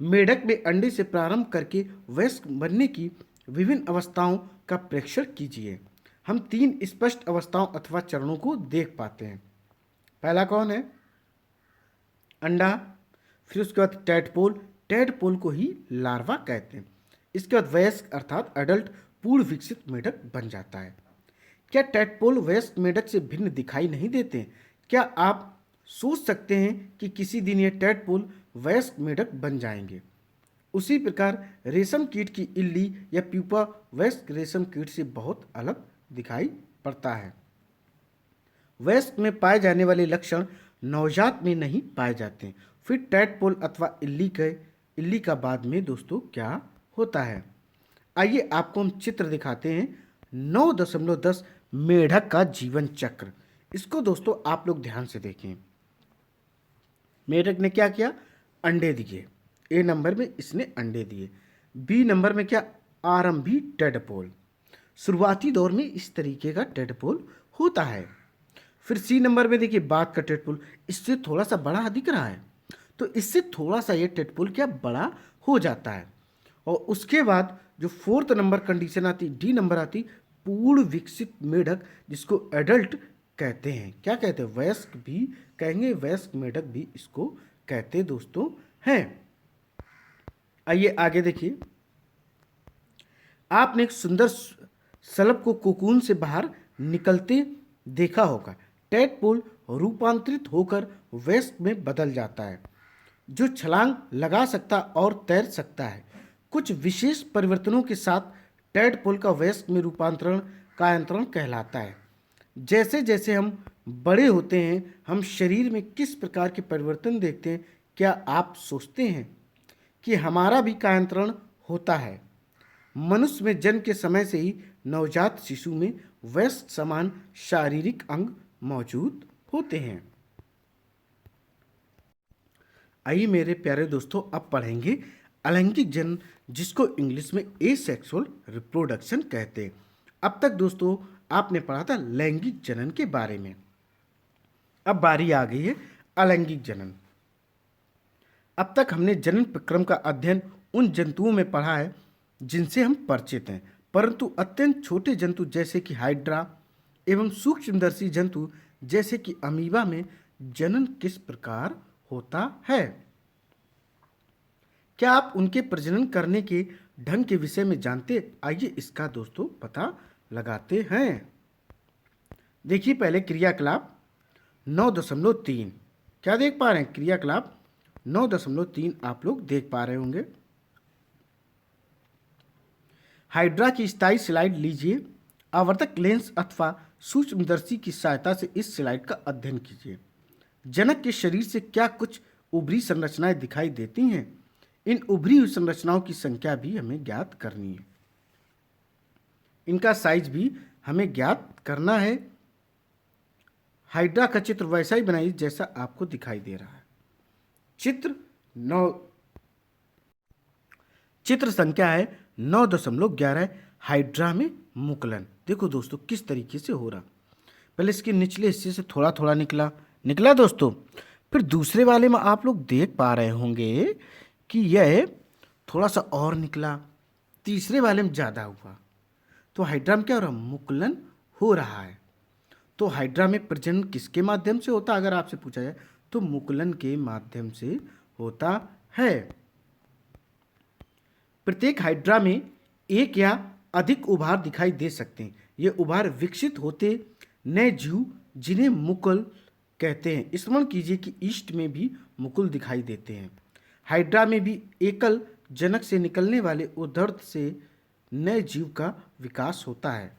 मेढक में अंडे से प्रारंभ करके वयस्क बनने की विभिन्न अवस्थाओं का प्रेक्षण कीजिए। हम 3 स्पष्ट अवस्थाओं अथवा चरणों को देख पाते हैं। पहला कौन है? अंडा। फिर उसके बाद टैडपोल। टैडपोल को ही लार्वा कहते हैं। इसके बाद वयस्क अर्थात एडल्ट पूर्ण विकसित मेढक बन जाता है। क्या टैडपोल वयस्क मेढक से भिन्न दिखाई नहीं देते? क्या आप सोच सकते हैं कि किसी दिन ये टैडपोल वयस्क मेढक बन जाएंगे? उसी प्रकार रेशम कीट की इल्ली या प्यूपा वयस्क रेशम कीट से बहुत अलग दिखाई पड़ता है। वयस्क में पाए जाने वाले लक्षण नवजात में नहीं पाए जाते हैं। फिर टैडपोल अथवा इल्ली का बाद में दोस्तों क्या होता है? आइए आपको हम चित्र दिखाते हैं। 9.10 मेढक का जीवन चक्र। इसको दोस्तों आप लोग ध्यान से देखें। मेढक ने क्या किया? अंडे दिए। ए नंबर में इसने अंडे दिए। बी नंबर में क्या? आरंभी टैडपोल। शुरुआती दौर में इस तरीके का टैडपोल होता है। फिर सी नंबर में देखिए बाद का टैडपोल, इससे थोड़ा सा बड़ा दिख रहा है, तो इससे थोड़ा सा ये टैडपोल क्या बड़ा हो जाता है। और उसके बाद जो 4th नंबर कंडीशन आती, डी नंबर आती, पूर्ण विकसित मेढक, जिसको एडल्ट कहते हैं। क्या कहते हैं? वयस्क भी कहेंगे, वयस्क मेढक भी इसको कहते दोस्तों हैं। आइए आगे देखिए। आपने एक सुंदर सलभ को कोकून से बाहर निकलते देखा होगा। टैडपोल रूपांतरित होकर वयस्क में बदल जाता है, जो छलांग लगा सकता और तैर सकता है। कुछ विशेष परिवर्तनों के साथ टैडपोल का वयस्क में रूपांतरण कायांतरण कहलाता है। जैसे जैसे हम बड़े होते हैं हम शरीर में किस प्रकार के परिवर्तन देखते हैं? क्या आप सोचते हैं कि हमारा भी कायांतरण होता है? मनुष्य में जन्म के समय से ही नवजात शिशु में वयस्क समान शारीरिक अंग मौजूद होते हैं। आइए मेरे प्यारे दोस्तों, अब पढ़ेंगे अलैंगिक जनन, जिसको इंग्लिश में एसेक्सुअल रिप्रोडक्शन कहते हैं। अब तक दोस्तों आपने पढ़ा था लैंगिक जनन के बारे में। अब बारी आ गई है अलैंगिक जनन। अब तक हमने जनन प्रक्रम का अध्ययन उन जंतुओं में पढ़ा है जिनसे हम परिचित हैं, परंतु अत्यंत छोटे जंतु जैसे कि हाइड्रा, एवं सूक्ष्मदर्शी जंतु जैसे कि अमीबा में जनन किस प्रकार होता है? क्या आप उनके प्रजनन करने के ढंग के विषय में जानते? आइए इसका दोस्तों पता लगाते हैं। देखिए पहले क्रियाकलाप 9.3। क्या देख पा रहे हैं? क्रियाकलाप 9.3 आप लोग देख पा रहे होंगे। हाइड्रा की स्थायी स्लाइड लीजिए। आवर्तक लेंस अथवा सूक्ष्मदर्शी की सहायता से इस स्लाइड का अध्ययन कीजिए। जनक के शरीर से क्या कुछ उभरी संरचनाएं दिखाई देती हैं? इन उभरी हुई संरचनाओं की संख्या भी हमें ज्ञात करनी है, इनका साइज भी हमें ज्ञात करना है। हाइड्रा का चित्र वैसा ही बनाइए जैसा आपको दिखाई दे रहा है। चित्र संख्या है 9.11। हाइड्रा में मुकुलन। देखो दोस्तों किस तरीके से हो रहा। पहले इसके निचले हिस्से से थोड़ा थोड़ा निकला दोस्तों। फिर दूसरे वाले में आप लोग देख पा रहे होंगे कि यह थोड़ा सा और निकला। तीसरे वाले में ज़्यादा हुआ। तो हाइड्रा में क्या हो रहा? मुकुलन हो रहा है। तो हाइड्रा में प्रजनन किसके माध्यम से होता है? अगर आपसे पूछा जाए तो मुकुलन के माध्यम से होता है। प्रत्येक हाइड्रा में एक या अधिक उभार दिखाई दे सकते हैं। ये उभार विकसित होते नए जीव जिन्हें मुकुल कहते हैं। स्मरण कीजिए कि ईस्ट में भी मुकुल दिखाई देते हैं। हाइड्रा में भी एकल जनक से निकलने वाले उदर्थ से नए जीव का विकास होता है।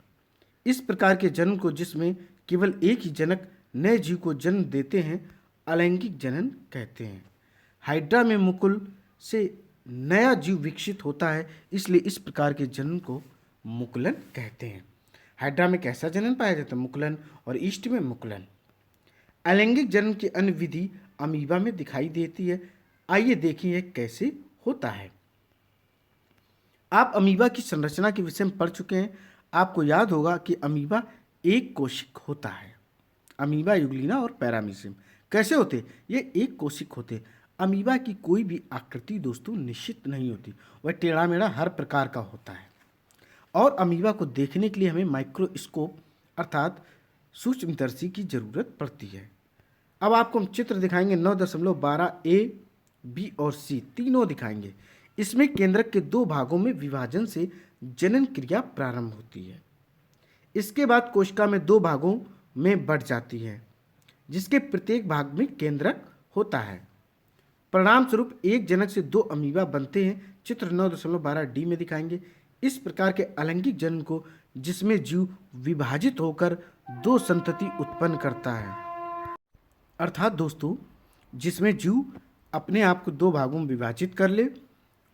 इस प्रकार के जन्म को, जिसमें केवल एक ही जनक नए जीव को जन्म देते हैं, अलैंगिक जनन कहते हैं। हाइड्रा में मुकुल से नया जीव विकसित होता है, इसलिए इस प्रकार के जनन को मुकुलन कहते हैं। हाइड्रा में कैसा जनन पाया जाता है? मुकुलन। और ईस्ट में मुकुलन। अलैंगिक जनन की अन्य विधि अमीबा में दिखाई देती है। आइए देखिए कैसे होता है। आप अमीबा की संरचना के विषय में पढ़ चुके हैं। आपको याद होगा कि अमीबा एक कोशिक होता है। अमीबा, यूग्लिना और पैरामीशियम कैसे होते? ये एक कोशिक होते। अमीबा की कोई भी आकृति दोस्तों निश्चित नहीं होती, वह टेढ़ा मेढ़ा हर प्रकार का होता है। और अमीबा को देखने के लिए हमें माइक्रोस्कोप अर्थात सूक्ष्मदर्शी की जरूरत पड़ती है। अब आपको हम चित्र दिखाएंगे 9.12 ए, बी और सी तीनों दिखाएंगे। इसमें केंद्रक के दो भागों में विभाजन से जनन क्रिया प्रारंभ होती है। इसके बाद कोशिका में दो भागों में बढ़ जाती है, जिसके प्रत्येक भाग में केंद्रक होता है। परिणाम स्वरूप एक जनक से दो अमीबा बनते हैं। चित्र 9.12 डी में दिखाएंगे। इस प्रकार के अलैंगिक जनन को, जिसमें जीव विभाजित होकर दो संतति उत्पन्न करता है, अर्थात दोस्तों जिसमें जीव अपने आप को दो भागों में विभाजित कर ले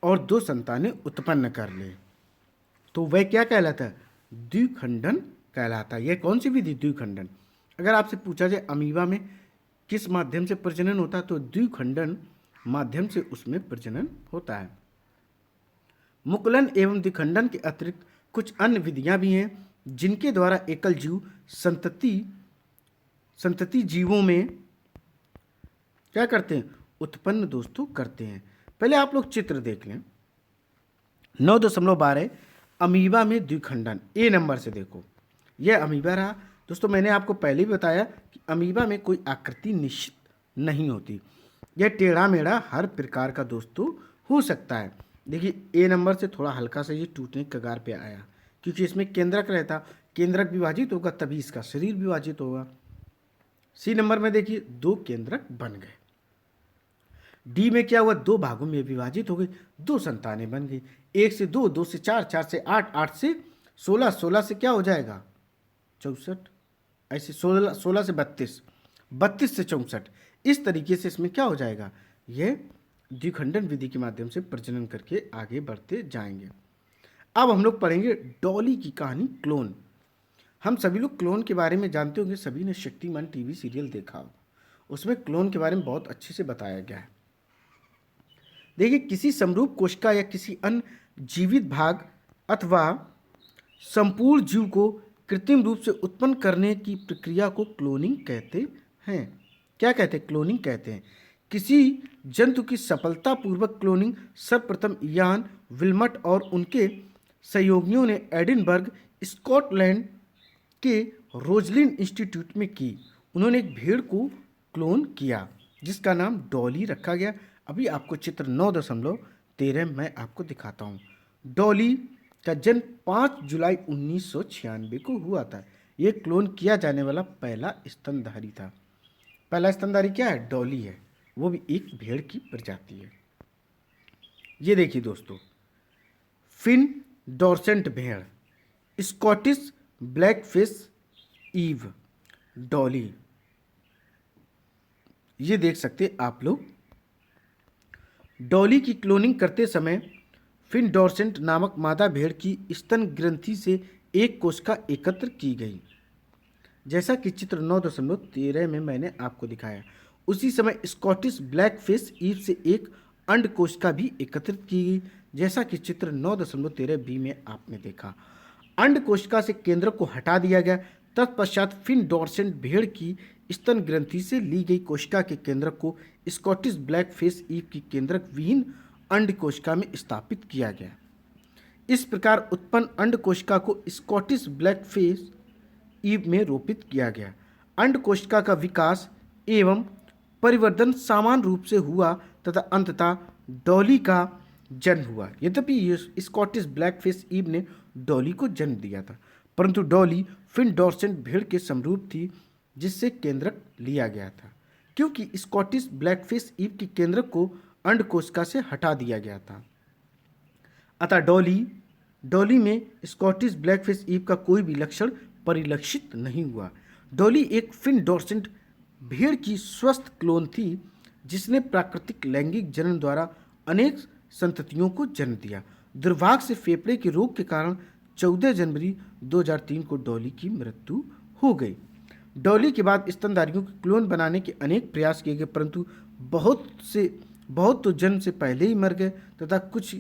और दो संतानें उत्पन्न कर ले, तो वह क्या कहलाता है? द्विखंडन कहलाता है। यह कौन सी विधि? द्विखंडन। अगर आपसे पूछा जाए अमीबा में किस माध्यम से प्रजनन होता है, तो द्विखंडन माध्यम से उसमें प्रजनन होता है। मुकुलन एवं द्विखंडन के अतिरिक्त कुछ अन्य विधियां भी हैं, जिनके द्वारा एकल जीव संतति जीवों में क्या करते हैं? उत्पन्न दोस्तों करते हैं। पहले आप लोग चित्र देख लें। 9.12 अमीबा में द्विखंडन। ए नंबर से देखो, यह अमीबा रहा दोस्तों। मैंने आपको पहले भी बताया कि अमीबा में कोई आकृति निश्चित नहीं होती, यह टेढ़ा मेढ़ा हर प्रकार का दोस्तों हो सकता है। देखिए ए नंबर से थोड़ा हल्का सा ये टूटने के कगार पे आया, क्योंकि इसमें केंद्रक रहता, केंद्रक विभाजित होगा तभी इसका शरीर विभाजित होगा। सी नंबर में देखिए दो केंद्रक बन गए। डी में क्या हुआ? दो भागों में विभाजित हो गई, दो संतानें बन गई। 1 से 2, 2 से 4, 4 से 8, 8 से 16, 16 से क्या हो जाएगा? 64। ऐसे 16 से 32, 32 से 64। इस तरीके से इसमें क्या हो जाएगा? यह द्विखंडन विधि के माध्यम से प्रजनन करके आगे बढ़ते जाएंगे। अब हम लोग पढ़ेंगे डॉली की कहानी, क्लोन। हम सभी लोग क्लोन के बारे में जानते होंगे, सभी ने शक्तिमान टीवी सीरियल देखा होगा, उसमें क्लोन के बारे में बहुत अच्छे से बताया गया है। देखिए किसी समरूप कोशिका या किसी अन्य जीवित भाग अथवा संपूर्ण जीव को कृत्रिम रूप से उत्पन्न करने की प्रक्रिया को क्लोनिंग कहते हैं। क्या कहते हैं? क्लोनिंग कहते हैं। किसी जंतु की सफलतापूर्वक क्लोनिंग सर्वप्रथम यान विल्मट और उनके सहयोगियों ने एडिनबर्ग, स्कॉटलैंड के रोजलिन इंस्टीट्यूट में की। उन्होंने एक भेड़ को क्लोन किया जिसका नाम डॉली रखा गया। अभी आपको चित्र 9.13 मैं आपको दिखाता हूँ। डॉली का जन्म 5 जुलाई 1996 को हुआ था। ये क्लोन किया जाने वाला पहला स्तनधारी था। पहला स्तनधारी क्या है? डॉली है, वो भी एक भेड़ की प्रजाति है। ये देखिए दोस्तों, फिन डॉर्सेंट भेड़, स्कॉटिश ब्लैकफिश ईव, डॉली। ये देख सकते आप लोग। डॉली की क्लोनिंग करते समय फिन डॉर्सेंट नामक मादा भेड़ की स्तन ग्रंथि से एक कोशिका एकत्र की गई, जैसा कि चित्र 9.13 में मैंने आपको दिखाया। उसी समय स्कॉटिश ब्लैकफिश ईव से एक अंड कोशिका भी एकत्रित की गई, जैसा कि चित्र 9.13 बी में आपने देखा। अंड कोशिका से केंद्रक को हटा दिया गया। तत्पश्चात फिन डॉर्सेंट भेड़ की स्तन ग्रंथि से ली गई कोशिका के केंद्रक को स्कॉटिश ब्लैकफिश ईव की केंद्रक विहीन अंड कोशिका में स्थापित किया गया। इस प्रकार उत्पन्न अंड कोशिका को स्कॉटिश ब्लैकफिश ईव में रोपित किया गया। अंड कोशिका का विकास एवं परिवर्धन समान रूप से हुआ तथा अंततः डॉली का जन्म हुआ। यद्यपि स्कॉटिश ब्लैकफिश ईव ने डॉली को जन्म दिया था, परंतु डॉली फिन डॉर्सेंट भेड़ के समरूप थी जिससे केंद्रक लिया गया था, क्योंकि स्कॉटिश ब्लैकफिश ईव की केंद्रक को अंड कोशिका से हटा दिया गया था। अतः डॉली में स्कॉटिश ब्लैकफिश ईव का कोई भी लक्षण परिलक्षित नहीं हुआ। डॉली एक फिन डॉर्सेंट भेड़ की स्वस्थ क्लोन थी जिसने प्राकृतिक लैंगिक जनन द्वारा अनेक संततियों को जन्म दिया। दुर्भाग्य से फेफड़े के रोग के कारण 14 जनवरी 2003 को डॉली की मृत्यु हो गई। डॉली के बाद स्तनधारियों के क्लोन बनाने के अनेक प्रयास किए गए, परंतु बहुत तो जन्म से पहले ही मर गए तथा कुछ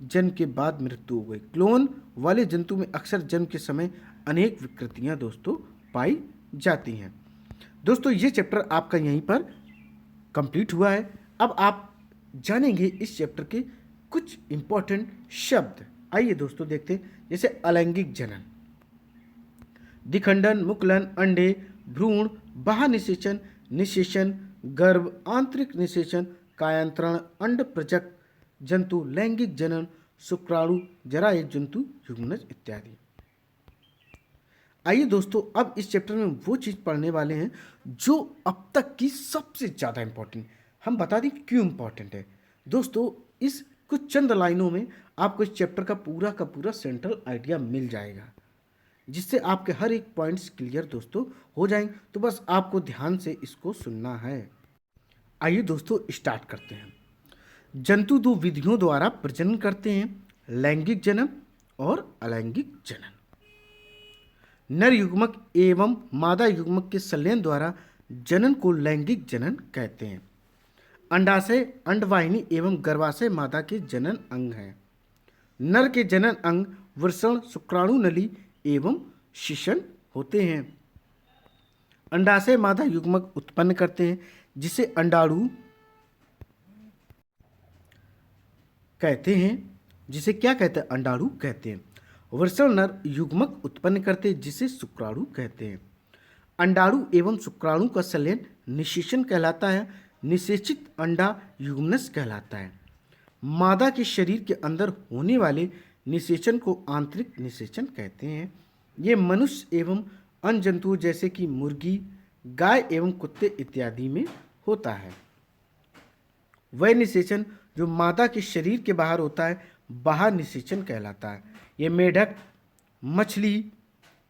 जन्म के बाद मृत्यु हो गई। क्लोन वाले जंतु में अक्सर जन्म के समय अनेक विकृतियां दोस्तों पाई जाती हैं। दोस्तों ये चैप्टर आपका यहीं पर कंप्लीट हुआ है। अब आप जानेंगे इस चैप्टर के कुछ इंपॉर्टेंट शब्द। आइए दोस्तों देखते हैं, जैसे अलैंगिक जनन, दिखंडन, मुकुलन, अंडे, भ्रूण, बाह्य निषेचन, निषेचन, गर्भ, आंतरिक निषेचन, कायांतरण, अंड प्रजक जंतु, लैंगिक जनन, शुक्राणु, जरायुज जंतु, युग्मनज इत्यादि। आइए दोस्तों अब इस चैप्टर में वो चीज़ पढ़ने वाले हैं जो अब तक की सबसे ज़्यादा इंपॉर्टेंट। हम बता दें क्यों इंपॉर्टेंट है। दोस्तों इस कुछ चंद लाइनों में आपको इस चैप्टर का पूरा सेंट्रल आइडिया मिल जाएगा, जिससे आपके हर एक पॉइंट्स क्लियर दोस्तों हो जाएंगे। तो बस आपको ध्यान से इसको सुनना है। आइए दोस्तों स्टार्ट करते हैं। जंतु दो विधियों द्वारा प्रजनन करते हैं, लैंगिक जनन और अलैंगिक जनन। नर युग्मक एवं मादा युग्मक के संलयन द्वारा जनन को लैंगिक जनन कहते हैं। अंडाशय, अंडवाहिनी एवं गर्भाशय मादा के जनन अंग हैं। नर के जनन अंग वृषण, शुक्राणु नली एवं शिशन होते हैं। अंडाशय मादा युग्मक उत्पन्न करते हैं जिसे अंडाणु कहते हैं, जिसे क्या कहते हैं? अंडाणु कहते हैं। वृषण नर युग्मक उत्पन्न करते हैं जिसे शुक्राणु कहते हैं। अंडाणु एवं शुक्राणु का संलयन निषेचन कहलाता है। निषेचित अंडा युग्मनज कहलाता है। मादा के शरीर के अंदर होने वाले निषेचन को आंतरिक निषेचन कहते हैं। ये मनुष्य एवं अन्य जंतुओं जैसे कि मुर्गी, गाय एवं कुत्ते इत्यादि में होता है। वह निषेचन जो मादा के शरीर के बाहर होता है बाह्य निषेचन कहलाता है। यह मेढक, मछली,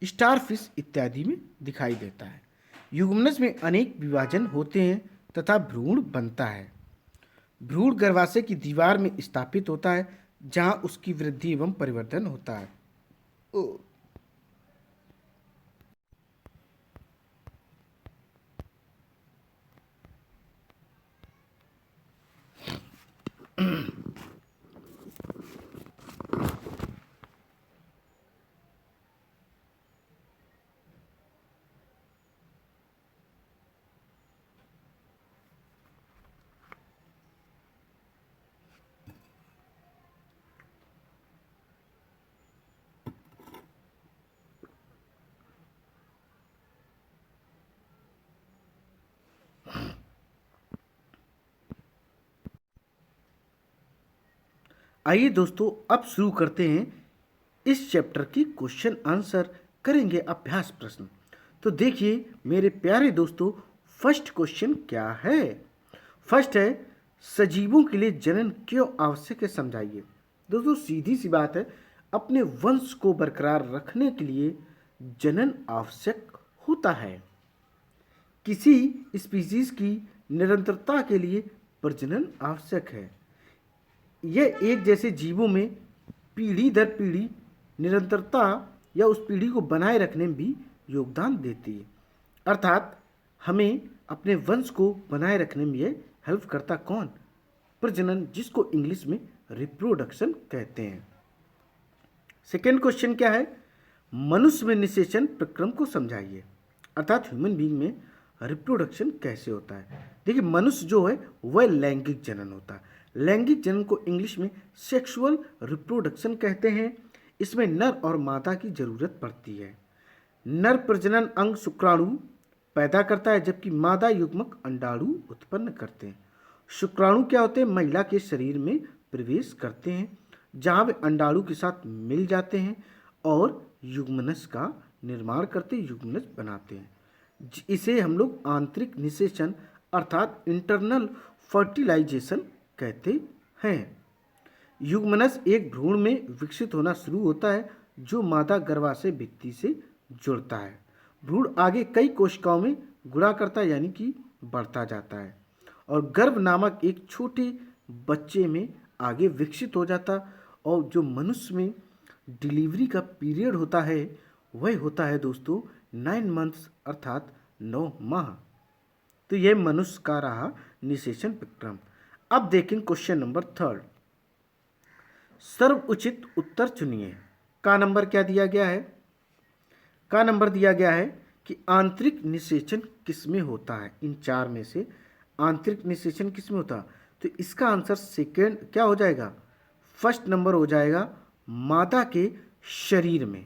स्टारफिश इत्यादि में दिखाई देता है। युग्मनज में अनेक विभाजन होते हैं तथा भ्रूण बनता है। भ्रूण गर्भाशय की दीवार में स्थापित होता है जहां उसकी वृद्धि एवं परिवर्धन होता है। आइए दोस्तों, अब शुरू करते हैं इस चैप्टर की क्वेश्चन आंसर, करेंगे अभ्यास प्रश्न। तो देखिए मेरे प्यारे दोस्तों, फर्स्ट क्वेश्चन क्या है। फर्स्ट है, सजीवों के लिए जनन क्यों आवश्यक है, समझाइए। दोस्तों सीधी सी बात है, अपने वंश को बरकरार रखने के लिए जनन आवश्यक होता है। किसी स्पीशीज की निरंतरता के लिए प्रजनन आवश्यक है। यह एक जैसे जीवों में पीढ़ी दर पीढ़ी निरंतरता या उस पीढ़ी को बनाए रखने में भी योगदान देती है। अर्थात हमें अपने वंश को बनाए रखने में यह हेल्प करता कौन, प्रजनन, जिसको इंग्लिश में रिप्रोडक्शन कहते हैं। सेकेंड क्वेश्चन क्या है, मनुष्य में निषेचन प्रक्रम को समझाइए। अर्थात ह्यूमन बीइंग में रिप्रोडक्शन कैसे होता है। देखिए मनुष्य जो है वह लैंगिक जनन होता है। लैंगिक जनन को इंग्लिश में सेक्सुअल रिप्रोडक्शन कहते हैं। इसमें नर और मादा की जरूरत पड़ती है। नर प्रजनन अंग शुक्राणु पैदा करता है, जबकि मादा युग्मक अंडाणु उत्पन्न करते हैं। शुक्राणु क्या होते हैं, महिला के शरीर में प्रवेश करते हैं, जहाँ वे अंडाणु के साथ मिल जाते हैं और युग्मनस का निर्माण करते, युग्मनस बनाते हैं। इसे हम लोग आंतरिक निषेचन अर्थात इंटरनल फर्टिलाइजेशन कहते हैं। युग्मनस एक भ्रूण में विकसित होना शुरू होता है, जो मादा गर्भाशय भित्ति से जुड़ता है। भ्रूण आगे कई कोशिकाओं में गुणा करता है, यानी कि बढ़ता जाता है, और गर्भ नामक एक छोटे बच्चे में आगे विकसित हो जाता। और जो मनुष्य में डिलीवरी का पीरियड होता है वह होता है दोस्तों 9 मंथ्स अर्थात 9 माह। तो यह मनुष्य का रहा निषेचन प्रक्रम। अब देखें क्वेश्चन नंबर थर्ड, सर्वोचित उत्तर चुनिए। का नंबर क्या दिया गया है, का नंबर दिया गया है कि आंतरिक निषेचन किसमें होता है। इन चार में से आंतरिक निषेचन किसमें होता है, तो इसका आंसर सेकेंड क्या हो जाएगा, फर्स्ट नंबर हो जाएगा, मादा के शरीर में।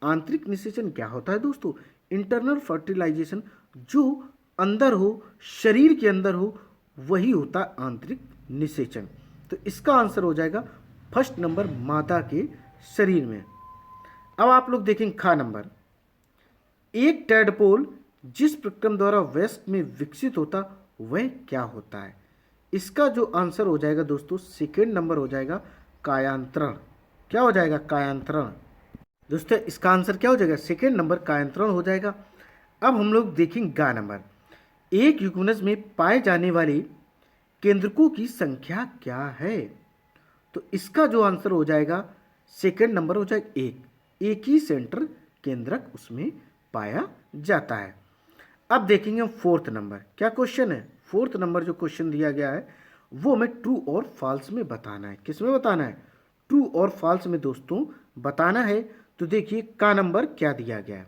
आंतरिक निषेचन क्या होता है दोस्तों, इंटरनल फर्टिलाइजेशन, जो अंदर हो, शरीर के अंदर हो, वही होता है आंतरिक निषेचन। तो इसका आंसर हो जाएगा फर्स्ट नंबर, मादा के शरीर में। अब आप लोग देखें खा नंबर, एक टैडपोल जिस प्रक्रम द्वारा वयस्क में विकसित होता वह क्या होता है। इसका जो आंसर हो जाएगा दोस्तों सेकेंड नंबर हो जाएगा कायांतरण। क्या हो जाएगा, कायांतरण। दोस्तों इसका आंसर क्या हो जाएगा, सेकेंड नंबर कायांतरण हो जाएगा। अब हम लोग देखेंगे गा नंबर, एक युग्मनज में पाए जाने वाले केंद्रकों की संख्या क्या है। तो इसका जो आंसर हो जाएगा सेकेंड नंबर हो जाएगा एक ही सेंटर केंद्रक उसमें पाया जाता है। अब देखेंगे फोर्थ नंबर, क्या क्वेश्चन है, फोर्थ नंबर जो क्वेश्चन दिया गया है वो हमें ट्रू और फॉल्स में बताना है। किस में बताना है, ट्रू और फॉल्स में दोस्तों बताना है। तो देखिए का नंबर क्या दिया गया है,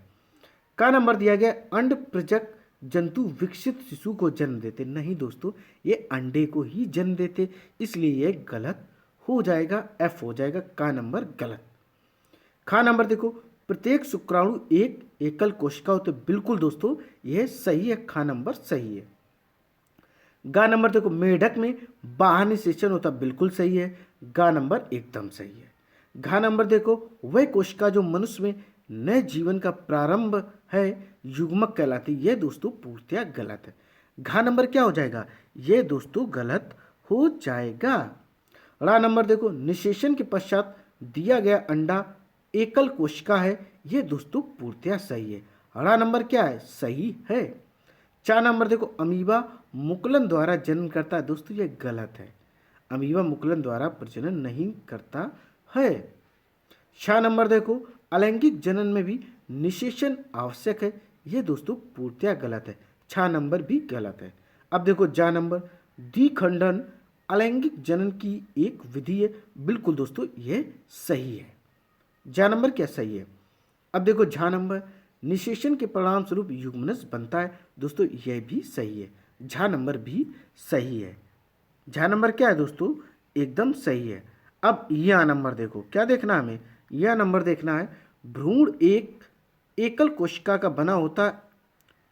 का नंबर दिया गया अंड प्रजक जंतु विकसित शिशु को जन्म देते। नहीं दोस्तों, ये अंडे को ही जन्म देते, इसलिए ये गलत हो जाएगा, एफ हो जाएगा, का नंबर गलत। खा नंबर देखो, प्रत्येक शुक्राणु एक एकल कोशिका होते, बिल्कुल दोस्तों यह सही है, खा नंबर सही है। गा नंबर देखो, मेढक में बाह्य निषेचन होता, बिल्कुल सही है, गा नंबर एकदम सही है। घा नंबर देखो, वह कोशिका जो मनुष्य में नए जीवन का प्रारंभ है युग्मक कहलाती, यह दोस्तों पूर्णतया गलत है। घा नंबर क्या हो जाएगा, यह दोस्तों गलत हो जाएगा। ड़ा नंबर देखो, निषेचन के पश्चात दिया गया अंडा एकल कोशिका है, यह दोस्तों पूर्णतया सही है। ड़ा नंबर क्या है, सही है। चा नंबर देखो, अमीबा मुकुलन द्वारा जन्म करता है, दोस्तों यह गलत है, अमीबा मुकुलन द्वारा प्रजनन नहीं करता है। छह नंबर देखो, अलैंगिक जनन में भी निषेचन आवश्यक है, यह दोस्तों पूर्णतया गलत है, छह नंबर भी गलत है। अब देखो जा नंबर, द्विखंडन अलैंगिक जनन की एक विधि है, बिल्कुल दोस्तों यह सही है, जा नंबर क्या सही है। अब देखो झा नंबर, निषेचन के परिणाम स्वरूप युग्मनस बनता है, दोस्तों यह भी सही है, झा नंबर भी सही है, झा नंबर क्या है दोस्तों एकदम सही है। अब यह नंबर देखो, क्या देखना है हमें, यह नंबर देखना है, भ्रूण एक एकल कोशिका का बना होता है,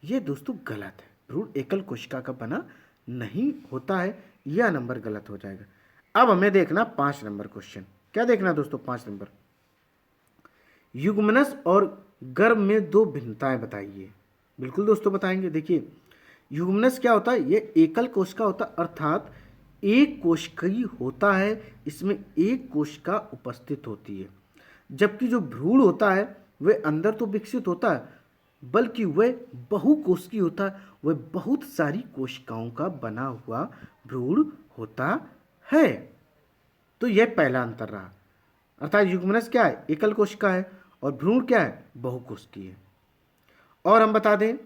यह दोस्तों गलत है, भ्रूण एकल कोशिका का बना नहीं होता है, यह नंबर गलत हो जाएगा। अब हमें देखना 5 नंबर क्वेश्चन। क्या देखना दोस्तों? 5 नंबर, युग्मनज और गर्भ में 2 भिन्नताएं बताइए। बिल्कुल दोस्तों बताएंगे। देखिए, युग्मनज क्या होता है? ये एकल कोश का होता है, अर्थात एक कोशिकीय होता है, इसमें एक कोशिका उपस्थित होती है। जबकि जो भ्रूण होता है वह अंदर तो विकसित होता है, बल्कि वह बहुकोशिकीय होता है, वह बहुत सारी कोशिकाओं का बना हुआ भ्रूण होता है। तो यह पहला अंतर रहा, अर्थात युग्मनज क्या है? एकल कोशिका है, और भ्रूण क्या है? बहुकोशिकीय है। और हम बता दें,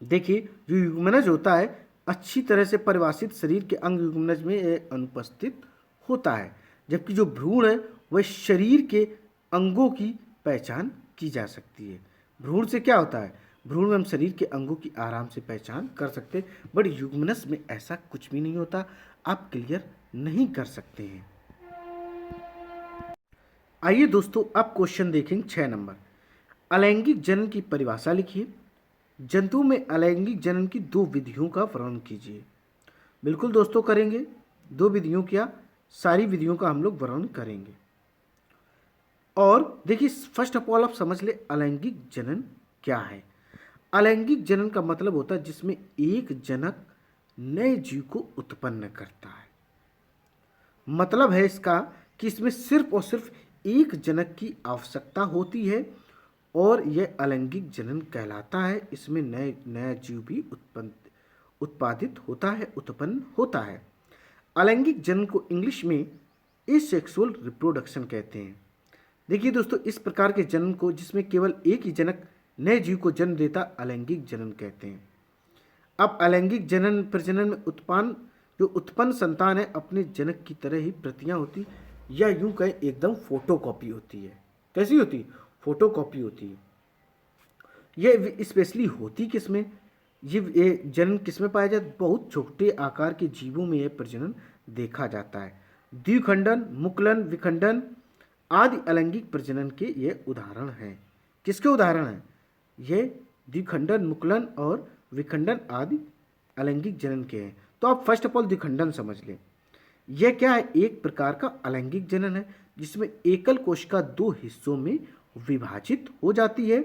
देखिए, जो युग्मनज होता है अच्छी तरह से परिभाषित शरीर के अंग युग्मनज में अनुपस्थित होता है, जबकि जो भ्रूण है वह शरीर के अंगों की पहचान की जा सकती है। भ्रूण से क्या होता है? भ्रूण में हम शरीर के अंगों की आराम से पहचान कर सकते हैं, बट युग्मनज में ऐसा कुछ भी नहीं होता। आप क्लियर नहीं कर सकते हैं। आइए दोस्तों, अब क्वेश्चन देखेंगे 6 नंबर। अलैंगिक जनन की परिभाषा लिखिए। जंतु में अलैंगिक जनन की 2 विधियों का वर्णन कीजिए। बिल्कुल दोस्तों करेंगे, 2 विधियों, क्या सारी विधियों का हम लोग वर्णन करेंगे। और देखिए, फर्स्ट ऑफ ऑल आप समझ ले अलैंगिक जनन क्या है। अलैंगिक जनन का मतलब होता है जिसमें एक जनक नए जीव को उत्पन्न करता है। मतलब है इसका कि इसमें सिर्फ और सिर्फ एक जनक की आवश्यकता होती है, और यह अलैंगिक जनन कहलाता है। इसमें नया जीव भी उत्पादित होता है, उत्पन्न होता है। अलैंगिक जनन को इंग्लिश में एसेक्सुअल रिप्रोडक्शन कहते हैं। देखिए दोस्तों, इस प्रकार के जनन को जिसमें केवल एक ही जनक नए जीव को जन्म देता, अलैंगिक जनन कहते हैं। अब अलैंगिक जनन प्रजनन में उत्पन्न संतान है अपने जनक की तरह ही प्रतियां होती, या यूं कहें एकदम फोटोकॉपी होती है। कैसी होती? फोटोकॉपी होती है। ये स्पेशली होती किसमें? ये जनन किसमें पाया जाता है? बहुत छोटे आकार के जीवों में यह प्रजनन देखा जाता है। द्विखंडन, मुकुलन, विखंडन आदि अलैंगिक प्रजनन के ये उदाहरण हैं। किसके उदाहरण हैं? ये द्विखंडन, मुकुलन और विखंडन आदि अलैंगिक जनन के हैं। तो आप फर्स्ट ऑफ ऑल द्विखंडन समझ लें। यह क्या है? एक प्रकार का अलैंगिक जनन है जिसमें एकल कोशिका 2 हिस्सों में विभाजित हो जाती है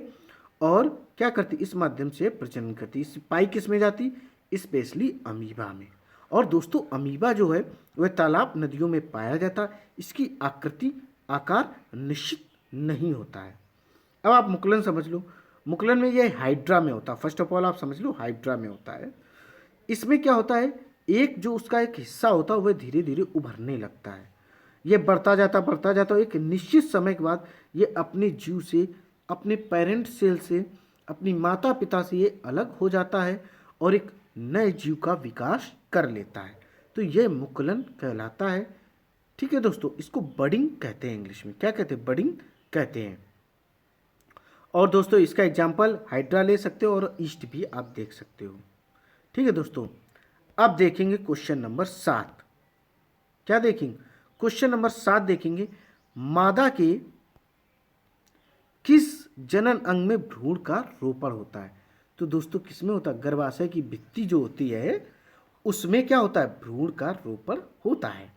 और क्या करती? इस माध्यम से प्रजनन करती। इस पाई किस में जाती? स्पेशली अमीबा में। और दोस्तों, अमीबा जो है वह तालाब, नदियों में पाया जाता। इसकी आकृति, आकार निश्चित नहीं होता है। अब आप मुकुलन समझ लो। मुकुलन में यह हाइड्रा में होता है। फर्स्ट ऑफ ऑल आप समझ लो, हाइड्रा में होता है। इसमें क्या होता है? एक जो उसका एक हिस्सा होता है वह धीरे धीरे उभरने लगता है। ये बढ़ता जाता, एक निश्चित समय के बाद ये अपने जीव से, अपने पेरेंट सेल से, अपनी माता पिता से ये अलग हो जाता है और एक नए जीव का विकास कर लेता है। तो ये मुकुलन कहलाता है। ठीक है दोस्तों, इसको बडिंग कहते हैं। इंग्लिश में क्या कहते हैं? बडिंग कहते हैं। और दोस्तों, इसका एग्जाम्पल हाइड्रा ले सकते हो और ईस्ट भी आप देख सकते हो। ठीक है दोस्तों, अब देखेंगे क्वेश्चन नंबर 7। क्या देखेंगे? क्वेश्चन नंबर 7 देखेंगे, मादा के किस जनन अंग में भ्रूण का रोपण होता है? तो दोस्तों, किसमें होता है? गर्भाशय की भित्ति जो होती है उसमें क्या होता है? भ्रूण का रोपण होता है।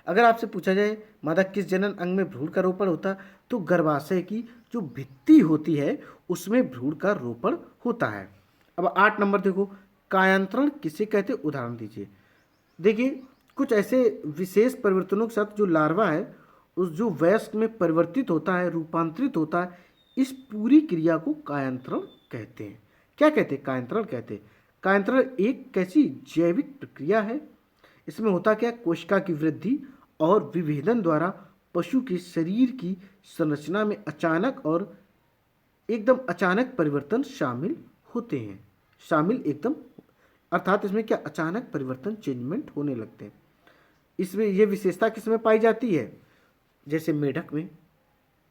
अगर आपसे पूछा जाए मादा किस जनन अंग में भ्रूण का रोपण होता है, तो गर्भाशय की जो भित्ति होती है उसमें भ्रूण का रोपण होता है। अब 8 नंबर देखो, कायांतरण किसे कहते? उदाहरण दीजिए। देखिए, कुछ ऐसे विशेष परिवर्तनों के साथ जो लार्वा है उस जो वयस्क में परिवर्तित होता है, रूपांतरित होता है, इस पूरी क्रिया को कायांतरण कहते हैं। क्या कहते हैं? कायांतरण कहते हैं। कायांतरण एक कैसी जैविक प्रक्रिया है। इसमें होता क्या? कोशिका की वृद्धि और विभेदन द्वारा पशु के शरीर की संरचना में अचानक और एकदम अचानक परिवर्तन शामिल होते हैं। शामिल एकदम, अर्थात इसमें क्या? अचानक परिवर्तन, चेंजमेंट होने लगते हैं। इसमें यह विशेषता किसमें पाई जाती है? जैसे मेढक में।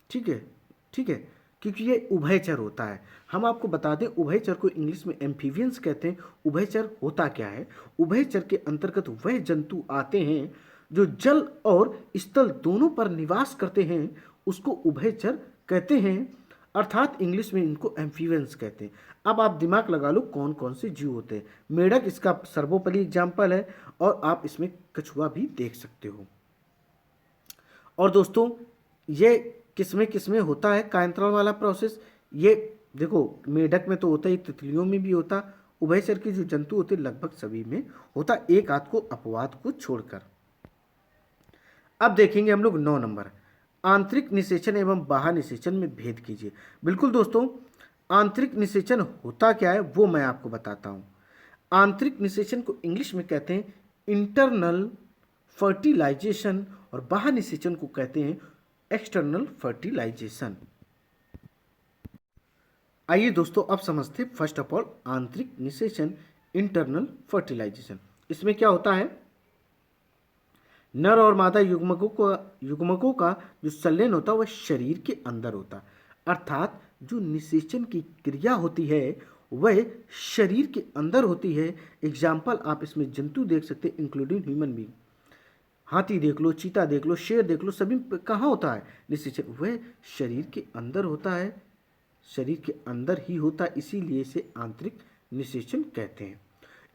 ठीक है, क्योंकि ये उभयचर होता है। हम आपको बता दें, उभयचर को इंग्लिश में एम्फीबियंस कहते हैं। उभयचर होता क्या है? उभयचर के अंतर्गत वह जंतु आते हैं जो जल और स्थल दोनों पर निवास करते हैं, उसको उभयचर कहते हैं। अर्थात इंग्लिश में इनको एम्फीबियंस कहते हैं। अब आप दिमाग लगा लो कौन कौन से जीव होते हैं। मेढक इसका सर्वोपरि एग्जाम्पल है और आप इसमें कछुआ भी देख सकते हो। और दोस्तों ये किसमें होता है कायांतरण वाला प्रोसेस? ये देखो मेढक में तो होता ही, तितलियों में भी होता, उभयचर के जो जंतु होते लगभग सभी में होता, एक आध को अपवाद को छोड़कर। अब देखेंगे हम लोग 9 नंबर, आंतरिक निषेचन एवं बाह्य निषेचन में भेद कीजिए। बिल्कुल दोस्तों, आंतरिक निषेचन होता क्या है वो मैं आपको बताता हूं। आंतरिक निषेचन को इंग्लिश में कहते हैं इंटरनल फर्टिलाइजेशन और बाह्य निषेचन को कहते हैं एक्सटर्नल फर्टिलाइजेशन। आइए दोस्तों अब समझते हैं फर्स्ट ऑफ ऑल आंतरिक निषेचन, इंटरनल फर्टिलाइजेशन। इसमें क्या होता है, नर और मादा युग्मकों का जो संलयन होता है वह शरीर के अंदर होता है, अर्थात जो निषेचन की क्रिया होती है वह शरीर के अंदर होती है। एग्जाम्पल आप इसमें जंतु देख सकते हैं इंक्लूडिंग ह्यूमन बीइंग, हाथी देख लो, चीता देख लो, शेर देख लो, सभी कहाँ होता है निषेचन? वह शरीर के अंदर होता है, शरीर के अंदर ही होता है, इसीलिए इसे आंतरिक निषेचन कहते हैं।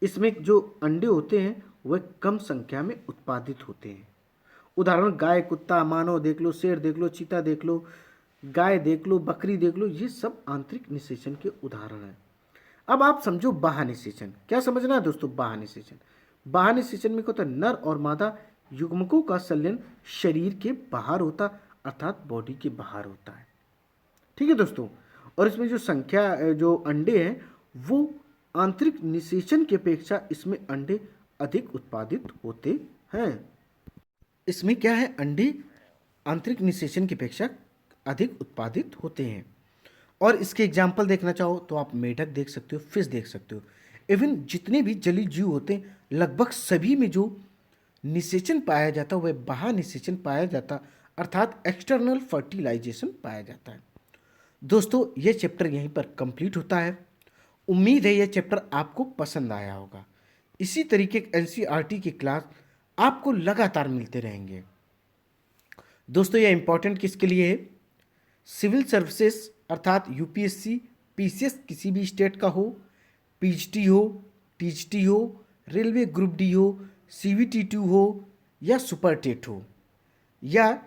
इसमें जो अंडे होते हैं वह कम संख्या में उत्पादित होते हैं। उदाहरण गाय, कुत्ता, मानव देख लो, शेर देख लो, चीता देख लो, गाय देख लो, बकरी देख लो, ये सब आंतरिक निषेचन के उदाहरण हैं। अब आप समझो बाह्य निषेचन। क्या समझना है दोस्तों? बाह्य निषेचन, बाह्य निषेचन में क्या होता है, नर और मादा युग्मकों का संलयन शरीर के बाहर होता, अर्थात बॉडी के बाहर होता है। ठीक है दोस्तों, और इसमें जो संख्या जो अंडे हैं वो आंतरिक निषेचन की अपेक्षा इसमें अंडे अधिक उत्पादित होते हैं। इसमें क्या है, अंडे आंतरिक निषेचन की अपेक्षा अधिक उत्पादित होते हैं। और इसके एग्जाम्पल देखना चाहो तो आप मेढक देख सकते हो, फिश देख सकते हो, इवन जितने भी जलीय जीव होते हैं लगभग सभी में जो निषेचन पाया जाता है वह बाह्य निषेचन पाया जाता, अर्थात एक्सटर्नल फर्टिलाइजेशन पाया जाता है। दोस्तों ये चैप्टर यहीं पर कंप्लीट होता है। उम्मीद है यह चैप्टर आपको पसंद आया होगा। इसी तरीके के एनसीईआरटी की क्लास आपको लगातार मिलते रहेंगे। दोस्तों यह इंपॉर्टेंट किसके लिए है? सिविल सर्विसेज अर्थात यूपीएससी, पीसीएस किसी भी स्टेट का हो, पीजीटी हो, टीजीटी हो, रेलवे ग्रुप डी हो, सीवीटी2 हो या सुपर टेट हो, या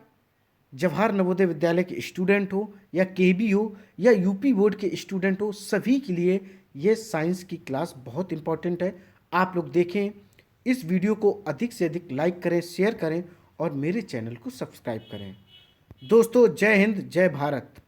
जवाहर नवोदय विद्यालय के स्टूडेंट हो, या केबी हो, या यूपी बोर्ड के स्टूडेंट हो, सभी के लिए ये साइंस की क्लास बहुत इंपॉर्टेंट है। आप लोग देखें, इस वीडियो को अधिक से अधिक लाइक करें, शेयर करें और मेरे चैनल को सब्सक्राइब करें। दोस्तों जय हिंद, जय भारत।